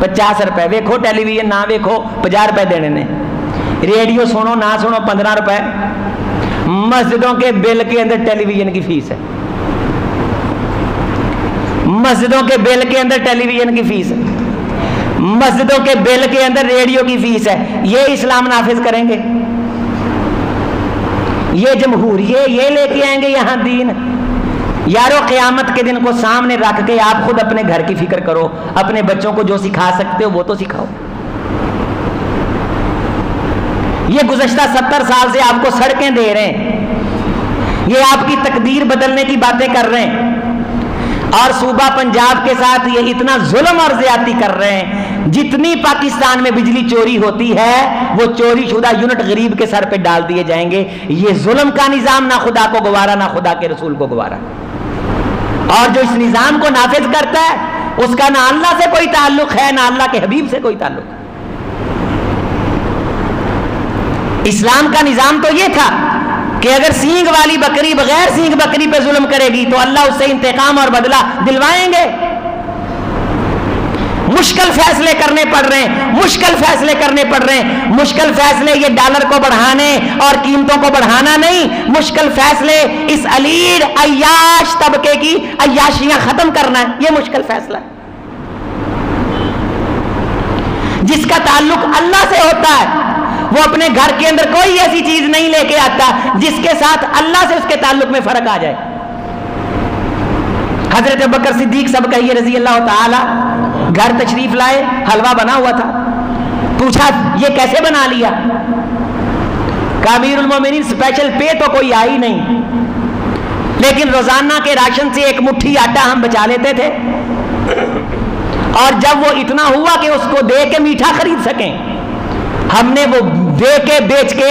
50 روپے۔ ویکھو ٹیلی ویژن نہ ویکھو 50 روپے دینے نے، ریڈیو سنو نہ سنو 15 روپے۔ مسجدوں کے بل کے اندر ٹیلی ویژن کی فیس ہے، مسجدوں کے بل کے اندر ٹیلی ویژن کی فیس ہے، مسجدوں کے بل کے اندر ریڈیو کی فیس ہے۔ یہ اسلام نافذ کریں گے؟ یہ جمہوریت یہ لے کے آئیں گے یہاں دین؟ یارو قیامت کے دن کو سامنے رکھ کے آپ خود اپنے گھر کی فکر کرو، اپنے بچوں کو جو سکھا سکتے ہو وہ تو سکھاؤ۔ یہ گزشتہ 70 سال سے آپ کو سڑکیں دے رہے ہیں، یہ آپ کی تقدیر بدلنے کی باتیں کر رہے ہیں، اور صوبہ پنجاب کے ساتھ یہ اتنا ظلم اور زیادتی کر رہے ہیں۔ جتنی پاکستان میں بجلی چوری ہوتی ہے وہ چوری شدہ یونٹ غریب کے سر پہ ڈال دیے جائیں گے۔ یہ ظلم کا نظام نہ خدا کو گوارا نہ خدا کے رسول کو گوارا، اور جو اس نظام کو نافذ کرتا ہے اس کا نہ اللہ سے کوئی تعلق ہے نہ اللہ کے حبیب سے کوئی تعلق ہے۔ اسلام کا نظام تو یہ تھا کہ اگر سینگ والی بکری بغیر سینگ بکری پہ ظلم کرے گی تو اللہ اس سے انتقام اور بدلہ دلوائیں گے۔ مشکل فیصلے کرنے پڑ رہے ہیں، مشکل فیصلے کرنے پڑ رہے ہیں، مشکل فیصلے یہ ڈالر کو بڑھانے اور قیمتوں کو بڑھانا نہیں، مشکل فیصلے اس علیڑ عیاش طبقے کی عیاشیاں ختم کرنا ہے۔ یہ مشکل فیصلہ ہے جس کا تعلق اللہ سے ہوتا ہے، وہ اپنے گھر کے اندر کوئی ایسی چیز نہیں لے کے آتا جس کے ساتھ اللہ سے اس کے تعلق میں فرق آ جائے۔ حضرت ابوبکر صدیق سب کہیے رضی اللہ تعالی گھر تشریف لائے، حلوہ بنا ہوا تھا، پوچھا یہ کیسے بنا لیا؟ کہ امیر المومنین اسپیشل پے تو کوئی آئی نہیں، لیکن روزانہ کے راشن سے ایک مٹھی آٹا ہم بچا لیتے تھے، اور جب وہ اتنا ہوا کہ اس کو دے کے میٹھا خرید سکیں، ہم نے وہ دے کے بیچ کے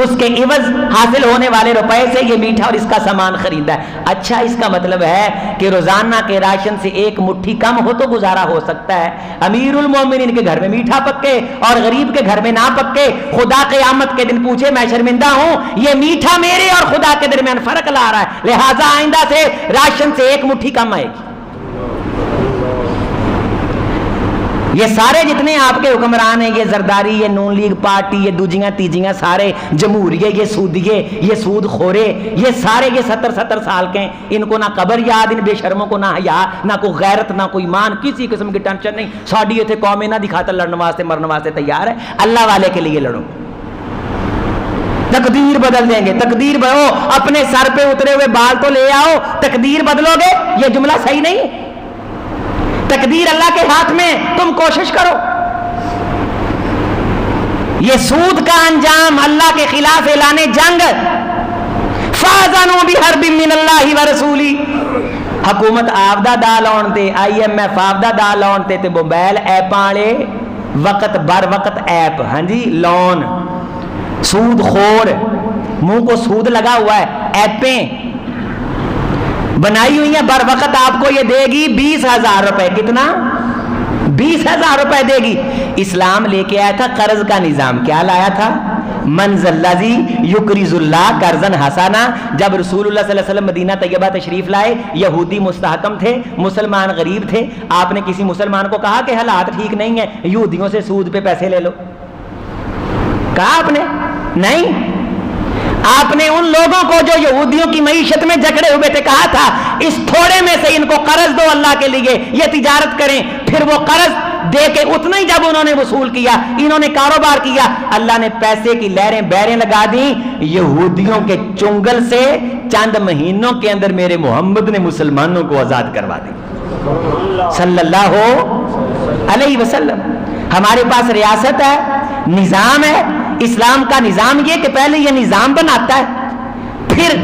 اس کے عوض حاصل ہونے والے روپے سے یہ میٹھا اور اس کا سامان خریدا ہے۔ اچھا، اس کا مطلب ہے کہ روزانہ کے راشن سے ایک مٹھی کم ہو تو گزارا ہو سکتا ہے، امیر المومنین کے گھر میں میٹھا پکے اور غریب کے گھر میں نہ پکے۔ خدا قیامت کے دن پوچھے میں شرمندہ ہوں، یہ میٹھا میرے اور خدا کے درمیان فرق لا رہا ہے، لہذا آئندہ سے راشن سے ایک مٹھی کم آئے گی۔ یہ سارے جتنے آپ کے حکمران ہیں، یہ زرداری، یہ نون لیگ پارٹی، یہ دوجیاں تیجیاں، سارے جمہوریے، یہ سودیے، یہ سود خورے، یہ سارے یہ 70 سال کے ہیں، ان کو نہ قبر یاد، ان بے شرموں کو نہ حیا، نہ کوئی غیرت، نہ کوئی ایمان، کسی قسم کی ٹینشن نہیں۔ ساڈی اتنے قوم نہ دکھاتا لڑنے واسطے مرنے واسطے تیار ہے، اللہ والے کے لیے لڑو۔ تقدیر بدل دیں گے، تقدیر بدلو، اپنے سر پہ اترے ہوئے بال تو لے آؤ، تقدیر بدلو گے؟ یہ جملہ صحیح نہیں، تقدیر اللہ کے ہاتھ میں، تم کوشش کرو۔ یہ سود کا انجام اللہ کے خلاف اعلان جنگ، فَأَذَنُوا بِحَرْبٍ مِّنَ اللَّهِ وَرَسُولِهِ۔ حکومت آفدہ دا لاؤن تے، IMF آفدہ دا لاؤن تے موبائل ایپ والے وقت بر وقت ایپ، ہاں جی، لون، سود خور، منہ کو سود لگا ہوا ہے، ایپیں بنائی ہوئی ہیں، بر وقت آپ کو یہ دے گی 20,000 روپے. کتنا؟ 20,000 روپے دے گی. اسلام لے کے آیا تھا قرض کا نظام. کیا لایا تھا؟ من ذا الذی یقرض اللہ قرضا حسنا. جب رسول اللہ صلی اللہ علیہ وسلم مدینہ طیبہ تشریف لائے، یہودی مستحکم تھے، مسلمان غریب تھے. آپ نے کسی مسلمان کو کہا کہ حالات ٹھیک نہیں ہیں، یہودیوں سے سود پہ پیسے لے لو؟ کہا آپ نے؟ نہیں. آپ نے ان لوگوں کو جو یہودیوں کی معیشت میں جکڑے ہوئے تھے کہا تھا اس تھوڑے میں سے ان کو قرض دو اللہ کے لیے، یہ تجارت کریں. پھر وہ قرض دے کے اتنا ہی جب انہوں نے وصول کیا، انہوں نے کاروبار کیا، اللہ نے پیسے کی لہریں بحریں لگا دیں. یہودیوں کے چنگل سے چند مہینوں کے اندر میرے محمد نے مسلمانوں کو آزاد کروا دی صلی اللہ علیہ وسلم. ہمارے پاس ریاست ہے، نظام ہے. اسلام کا نظام یہ کہ پہلے یہ نظام بناتا ہے، پھر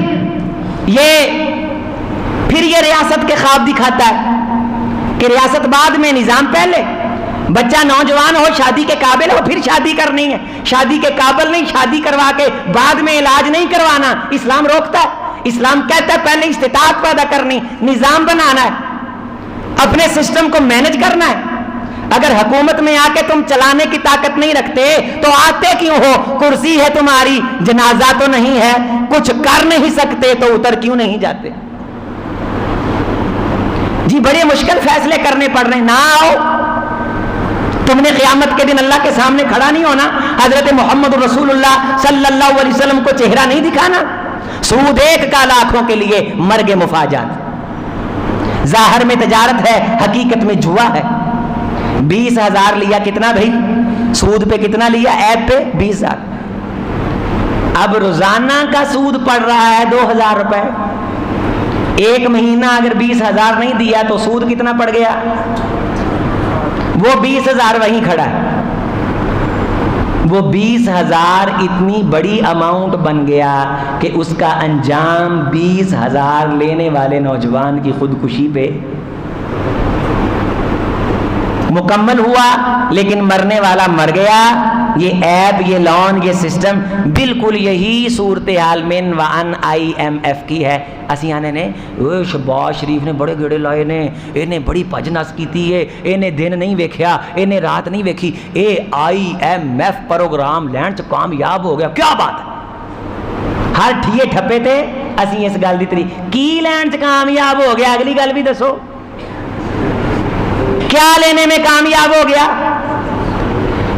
یہ ریاست کے خواب دکھاتا ہے کہ ریاست بعد میں، نظام پہلے. بچہ نوجوان ہو، شادی کے قابل ہو، پھر شادی کرنی ہے. شادی کے قابل نہیں، شادی کروا کے بعد میں علاج نہیں کروانا. اسلام روکتا ہے. اسلام کہتا ہے پہلے استطاعت پیدا کرنی، نظام بنانا ہے، اپنے سسٹم کو مینج کرنا ہے. اگر حکومت میں آ کے تم چلانے کی طاقت نہیں رکھتے تو آتے کیوں ہو؟ کرسی ہے تمہاری، جنازہ تو نہیں ہے. کچھ کر نہیں سکتے تو اتر کیوں نہیں جاتے؟ جی بڑے مشکل فیصلے کرنے پڑ رہے ہیں. نہ آؤ. تم نے قیامت کے دن اللہ کے سامنے کھڑا نہیں ہونا. حضرت محمد رسول اللہ صلی اللہ علیہ وسلم کو چہرہ نہیں دکھانا. سود ایک کا لاکھوں کے لیے مرگ مفاجات. ظاہر میں تجارت ہے، حقیقت میں جوا ہے. 20,000 لیا. کتنا بھائی؟ سود پہ کتنا لیا؟ ایپ پہ 20,000. اب روزانہ کا سود پڑ رہا ہے 2,000 روپے. ایک مہینہ اگر 20,000 نہیں دیا تو سود کتنا پڑ گیا؟ وہ 20,000 وہیں کھڑا ہے. وہ 20,000 اتنی بڑی اماؤنٹ بن گیا کہ اس کا انجام 20,000 لینے والے نوجوان کی خودکشی پہ مکمل ہوا. لیکن مرنے والا مر گیا. یہ ایپ، یہ لون، یہ سسٹم بالکل یہی صورتحال من وان IMF کی ہے. اسی آنے نے شہباز شریف نے بڑے گیڑے لائے نے، انہیں بڑی بھج نس کیتی ہے، انہیں دن نہیں ویکھیا، انہیں رات نہیں ویکھی. اے IMF پروگرام لین چ کامیاب ہو گیا. کیا بات ہے؟ ہر ٹھیے ٹھپے تھے. اسی اس گل دی تری کی لین چ کامیاب ہو گیا؟ اگلی گل بھی دسو. کیا لینے میں کامیاب ہو گیا؟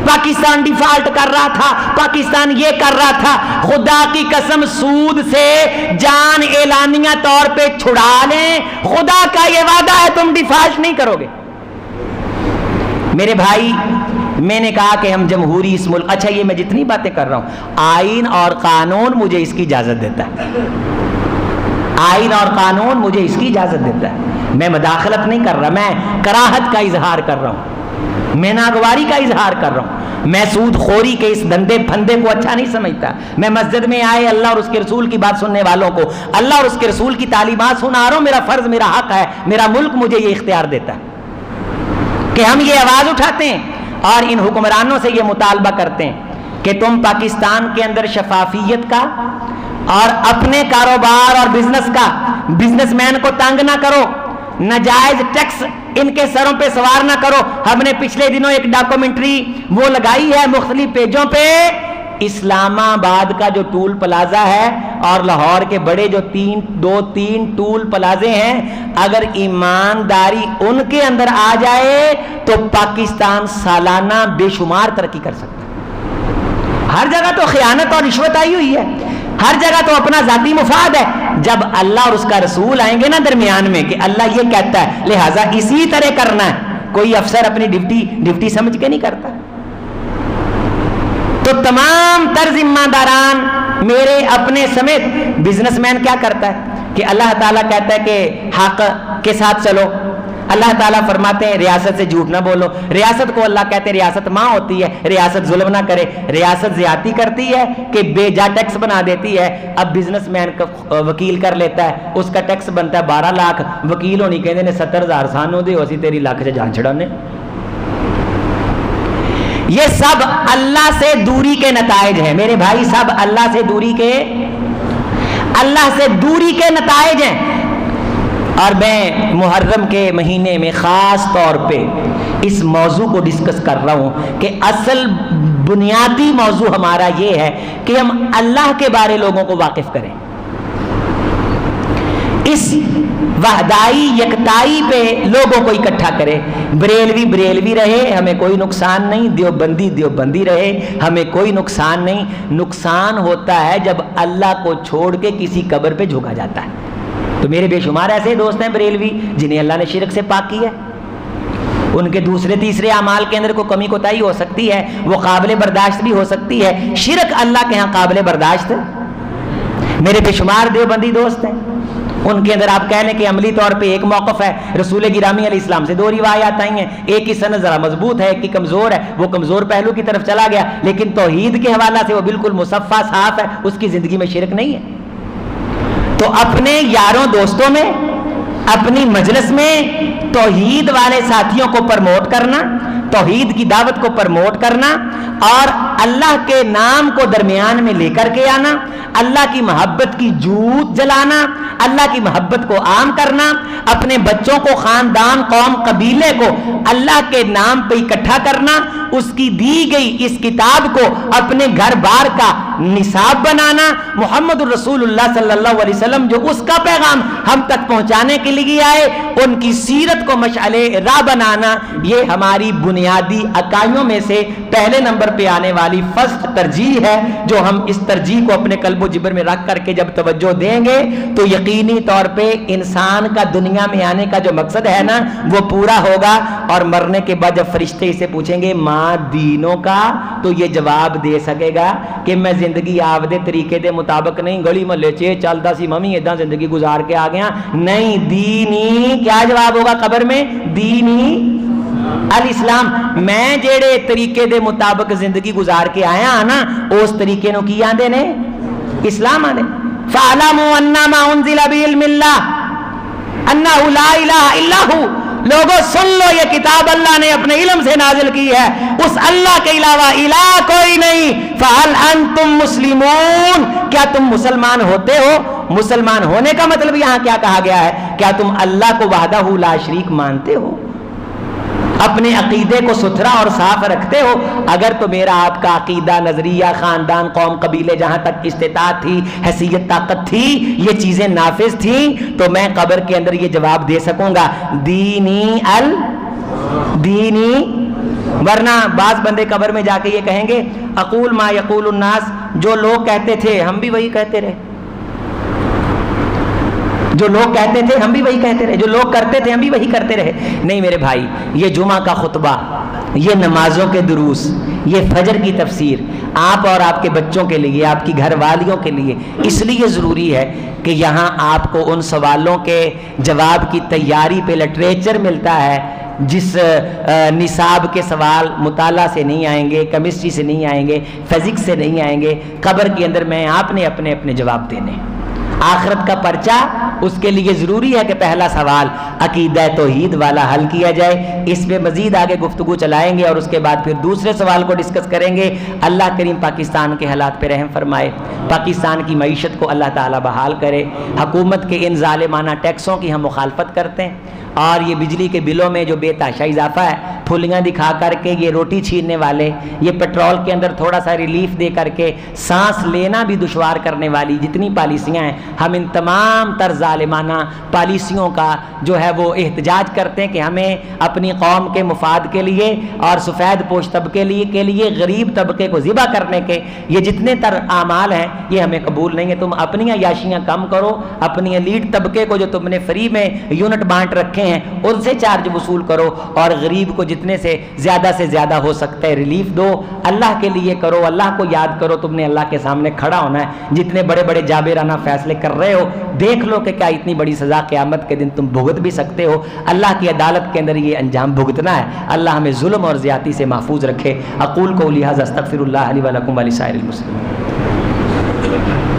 پاکستان ڈیفالٹ کر رہا تھا، پاکستان یہ کر رہا تھا. خدا کی قسم سود سے جان اعلانیہ طور پہ چھڑا لیں. خدا کا یہ وعدہ ہے تم ڈیفالٹ نہیں کرو گے. میرے بھائی، میں نے کہا کہ ہم جمہوری اس ملک، اچھا یہ میں جتنی باتیں کر رہا ہوں آئین اور قانون مجھے اس کی اجازت دیتا ہے. آئین اور قانون مجھے اس کی اجازت دیتا ہے. میں مداخلت نہیں کر رہا، میں کراہت کا اظہار کر رہا ہوں، میں ناگواری کا اظہار کر رہا ہوں. میں سود خوری کے اس دندے پھندے کو اچھا نہیں سمجھتا. میں مسجد میں آئے اللہ اور اس کے رسول کی بات سننے والوں کو اللہ اور اس کے رسول کی تعلیمات سنا رہا ہوں. میرا فرض، میرا حق ہے. میرا ملک مجھے یہ اختیار دیتا ہے کہ ہم یہ آواز اٹھاتے ہیں اور ان حکمرانوں سے یہ مطالبہ کرتے ہیں کہ تم پاکستان کے اندر شفافیت کا اور اپنے کاروبار اور بزنس کا، بزنس مین کو تنگ نہ کرو، ناجائز ٹیکس ان کے سروں پہ سوار نہ کرو. ہم نے پچھلے دنوں ایک ڈاکومنٹری وہ لگائی ہے مختلف پیجوں پہ. اسلام آباد کا جو ٹول پلازا ہے اور لاہور کے بڑے جو دو تین ٹول پلازے ہیں، اگر ایمانداری ان کے اندر آ جائے تو پاکستان سالانہ بے شمار ترقی کر سکتا ہے. ہر جگہ تو خیانت اور رشوت آئی ہوئی ہے، ہر جگہ تو اپنا ذاتی مفاد ہے. جب اللہ اور اس کا رسول آئیں گے نا درمیان میں کہ اللہ یہ کہتا ہے لہٰذا اسی طرح کرنا ہے. کوئی افسر اپنی ڈیوٹی سمجھ کے نہیں کرتا. تو تمام تر ذمہ داران میرے اپنے سمیت بزنس مین کیا کرتا ہے کہ اللہ تعالیٰ کہتا ہے کہ حق کے ساتھ چلو. اللہ تعالیٰ فرماتے ہیں ریاست سے جھوٹ نہ بولو. ریاست کو اللہ کہتے ہیں ریاست ماں ہوتی ہے، ریاست ظلم نہ کرے. ریاست زیادتی کرتی ہے کہ بے جا ٹیکس بنا دیتی ہے. اب بزنس مین کا وکیل کر لیتا ہے، اس کا ٹیکس بنتا ہے 12 لاکھ، وکیل ہونی کہتے ہیں 70,000 سانو دے اسی تیری لاکھ سے جان چھڑانے. یہ سب اللہ سے دوری کے نتائج ہیں میرے بھائی. سب اللہ سے دوری کے نتائج ہیں. اور میں محرم کے مہینے میں خاص طور پہ اس موضوع کو ڈسکس کر رہا ہوں کہ اصل بنیادی موضوع ہمارا یہ ہے کہ ہم اللہ کے بارے لوگوں کو واقف کریں، اس وحدائی یکتائی پہ لوگوں کو اکٹھا کرے۔ بریلوی بریلوی رہے، ہمیں کوئی نقصان نہیں، دیوبندی دیوبندی رہے، ہمیں کوئی نقصان نہیں۔ نقصان ہوتا ہے جب اللہ کو چھوڑ کے کسی قبر پہ جھکا جاتا ہے۔ تو میرے بے شمار ایسے دوست ہیں بریلوی جنہیں اللہ نے شرک سے پاک کیا ہے، ان کے دوسرے تیسرے اعمال کے اندر کوئی کمی کوتاہی ہو سکتی ہے، وہ قابل برداشت بھی ہو سکتی ہے، شرک اللہ کے ہاں قابل برداشت ہے۔ میرے بے شمار دیوبندی دوست ہیں، ان کے اندر آپ کہہ لیں کہ عملی طور پہ ایک موقف ہے، رسول گرامی علیہ السلام سے 2 روایات آئی ہیں، ایک کی سند ذرا مضبوط ہے، ایک کی کمزور ہے، وہ کمزور پہلو کی طرف چلا گیا، لیکن توحید کے حوالہ سے وہ بالکل مصفا صاف ہے، اس کی زندگی میں شرک نہیں ہے۔ تو اپنے یاروں دوستوں میں، اپنی مجلس میں توحید والے ساتھیوں کو پرموٹ کرنا، توحید کی دعوت کو پرموٹ کرنا اور اللہ کے نام کو درمیان میں لے کر کے آنا، اللہ کی محبت کی جوت جلانا، اللہ کی محبت کو عام کرنا، اپنے بچوں کو، خاندان، قوم، قبیلے کو اللہ کے نام پہ اکٹھا کرنا، اس کی دی گئی اس کتاب کو اپنے گھر بار کا نصاب بنانا، محمد الرسول اللہ صلی اللہ علیہ وسلم جو اس کا پیغام ہم تک پہنچانے کے لیے آئے، ان کی سیرت کو مشعل راہ بنانا، یہ ہماری بنیادی عقائدوں میں سے پہلے نمبر پہ آنے والی فرسٹ ترجیح ہے، جو ہم اس ترجیح کو اپنے قلب و جبر میں رکھ کر کے جب توجہ دیں گے تو یقینی طور پہ انسان کا دنیا میں آنے کا جو مقصد ہے نا وہ پورا ہوگا، اور مرنے کے بعد جب فرشتے اسے پوچھیں گے ماں دینوں کا، تو یہ جواب دے سکے گا کہ میں زندگی آپدے طریقے دے مطابق نہیں، گلی محلے چ چلتا سی ممی ادھا زندگی گزار کے آ گیا، نہیں، دینی کیا جواب ہوگا قبر میں؟ دینی الاسلام، میں جیڑے طریقے دے مطابق زندگی گزار کے آیا نا اس طریقے نو کی آندے نے؟ اسلام آنے۔ فَعْلَمُوا أَنَّمَا أُنزِلَ بِعِلْمِ اللَّهِ أَنَّهُ لَا إِلَهَ إِلَّا هُوَ، لوگوں سن لو یہ کتاب اللہ نے اپنے علم سے نازل کی ہے، اس اللہ کے علاوہ الہ کوئی نہیں۔ فَهَلْ أَنْتُمْ مُسْلِمُونَ، کیا تم مسلمان ہوتے ہو؟ مسلمان ہونے کا مطلب یہاں کیا کہا گیا ہے؟ کیا تم اللہ کو وحدہ لا شریک مانتے ہو؟ اپنے عقیدے کو ستھرا اور صاف رکھتے ہو؟ اگر تو میرا آپ کا عقیدہ، نظریہ، خاندان، قوم، قبیلے، جہاں تک استطاعت تھی، حیثیت، طاقت تھی، یہ چیزیں نافذ تھیں تو میں قبر کے اندر یہ جواب دے سکوں گا، دینی دینی۔ ورنہ بعض بندے قبر میں جا کے یہ کہیں گے اقول ما یقول الناس، جو لوگ کہتے تھے ہم بھی وہی کہتے رہے، جو لوگ کہتے تھے ہم بھی وہی کہتے رہے، جو لوگ کرتے تھے ہم بھی وہی کرتے رہے۔ نہیں میرے بھائی، یہ جمعہ کا خطبہ، یہ نمازوں کے دروس، یہ فجر کی تفسیر آپ اور آپ کے بچوں کے لیے، آپ کی گھر والیوں کے لیے اس لیے ضروری ہے کہ یہاں آپ کو ان سوالوں کے جواب کی تیاری پہ لٹریچر ملتا ہے، جس نصاب کے سوال مطالعہ سے نہیں آئیں گے، کیمسٹری سے نہیں آئیں گے، فزکس سے نہیں آئیں گے، قبر کے اندر میں آپ نے اپنے اپنے جواب دینے۔ آخرت کا پرچہ، اس کے لیے ضروری ہے کہ پہلا سوال عقیدہ توحید والا حل کیا جائے۔ اس پہ مزید آگے گفتگو چلائیں گے اور اس کے بعد پھر دوسرے سوال کو ڈسکس کریں گے۔ اللہ کریم پاکستان کے حالات پہ رحم فرمائے، پاکستان کی معیشت کو اللہ تعالی بحال کرے۔ حکومت کے ان ظالمانہ ٹیکسوں کی ہم مخالفت کرتے ہیں، اور یہ بجلی کے بلوں میں جو بے تحاشا اضافہ ہے، پھلیاں دکھا کر کے یہ روٹی چھیننے والے، یہ پیٹرول کے اندر تھوڑا سا ریلیف دے کر کے سانس لینا بھی دشوار کرنے والی جتنی پالیسیاں ہیں، ہم ان تمام تر ظالمانہ پالیسیوں کا جو ہے وہ احتجاج کرتے ہیں کہ ہمیں اپنی قوم کے مفاد کے لیے اور سفید پوش طبقے کے لیے غریب طبقے کو ذبح کرنے کے یہ جتنے تر اعمال ہیں یہ ہمیں قبول نہیں ہے۔ تم اپنی عیاشیاں کم کرو، اپنی ایلیٹ طبقے کو جو تم نے فری میں یونٹ بانٹ رکھے ہیں ان سے چارج وصول کرو، اور غریب کو جتنے سے زیادہ ہو سکتا ہے ریلیف دو۔ اللہ کے لیے کرو، اللہ کو یاد کرو، تم نے اللہ کے سامنے کھڑا ہونا ہے۔ جتنے بڑے بڑے جابرانہ فیصلے کر رہے ہو، دیکھ لو کہ کیا اتنی بڑی سزا قیامت کے دن تم بھگت بھی سکتے ہو۔ اللہ کی عدالت کے اندر یہ انجام بھگتنا ہے۔ اللہ ہمیں ظلم اور زیادتی سے محفوظ رکھے۔ اقول قولی ھذا استغفر اللہ لی ولکم ولسائر المسلمین۔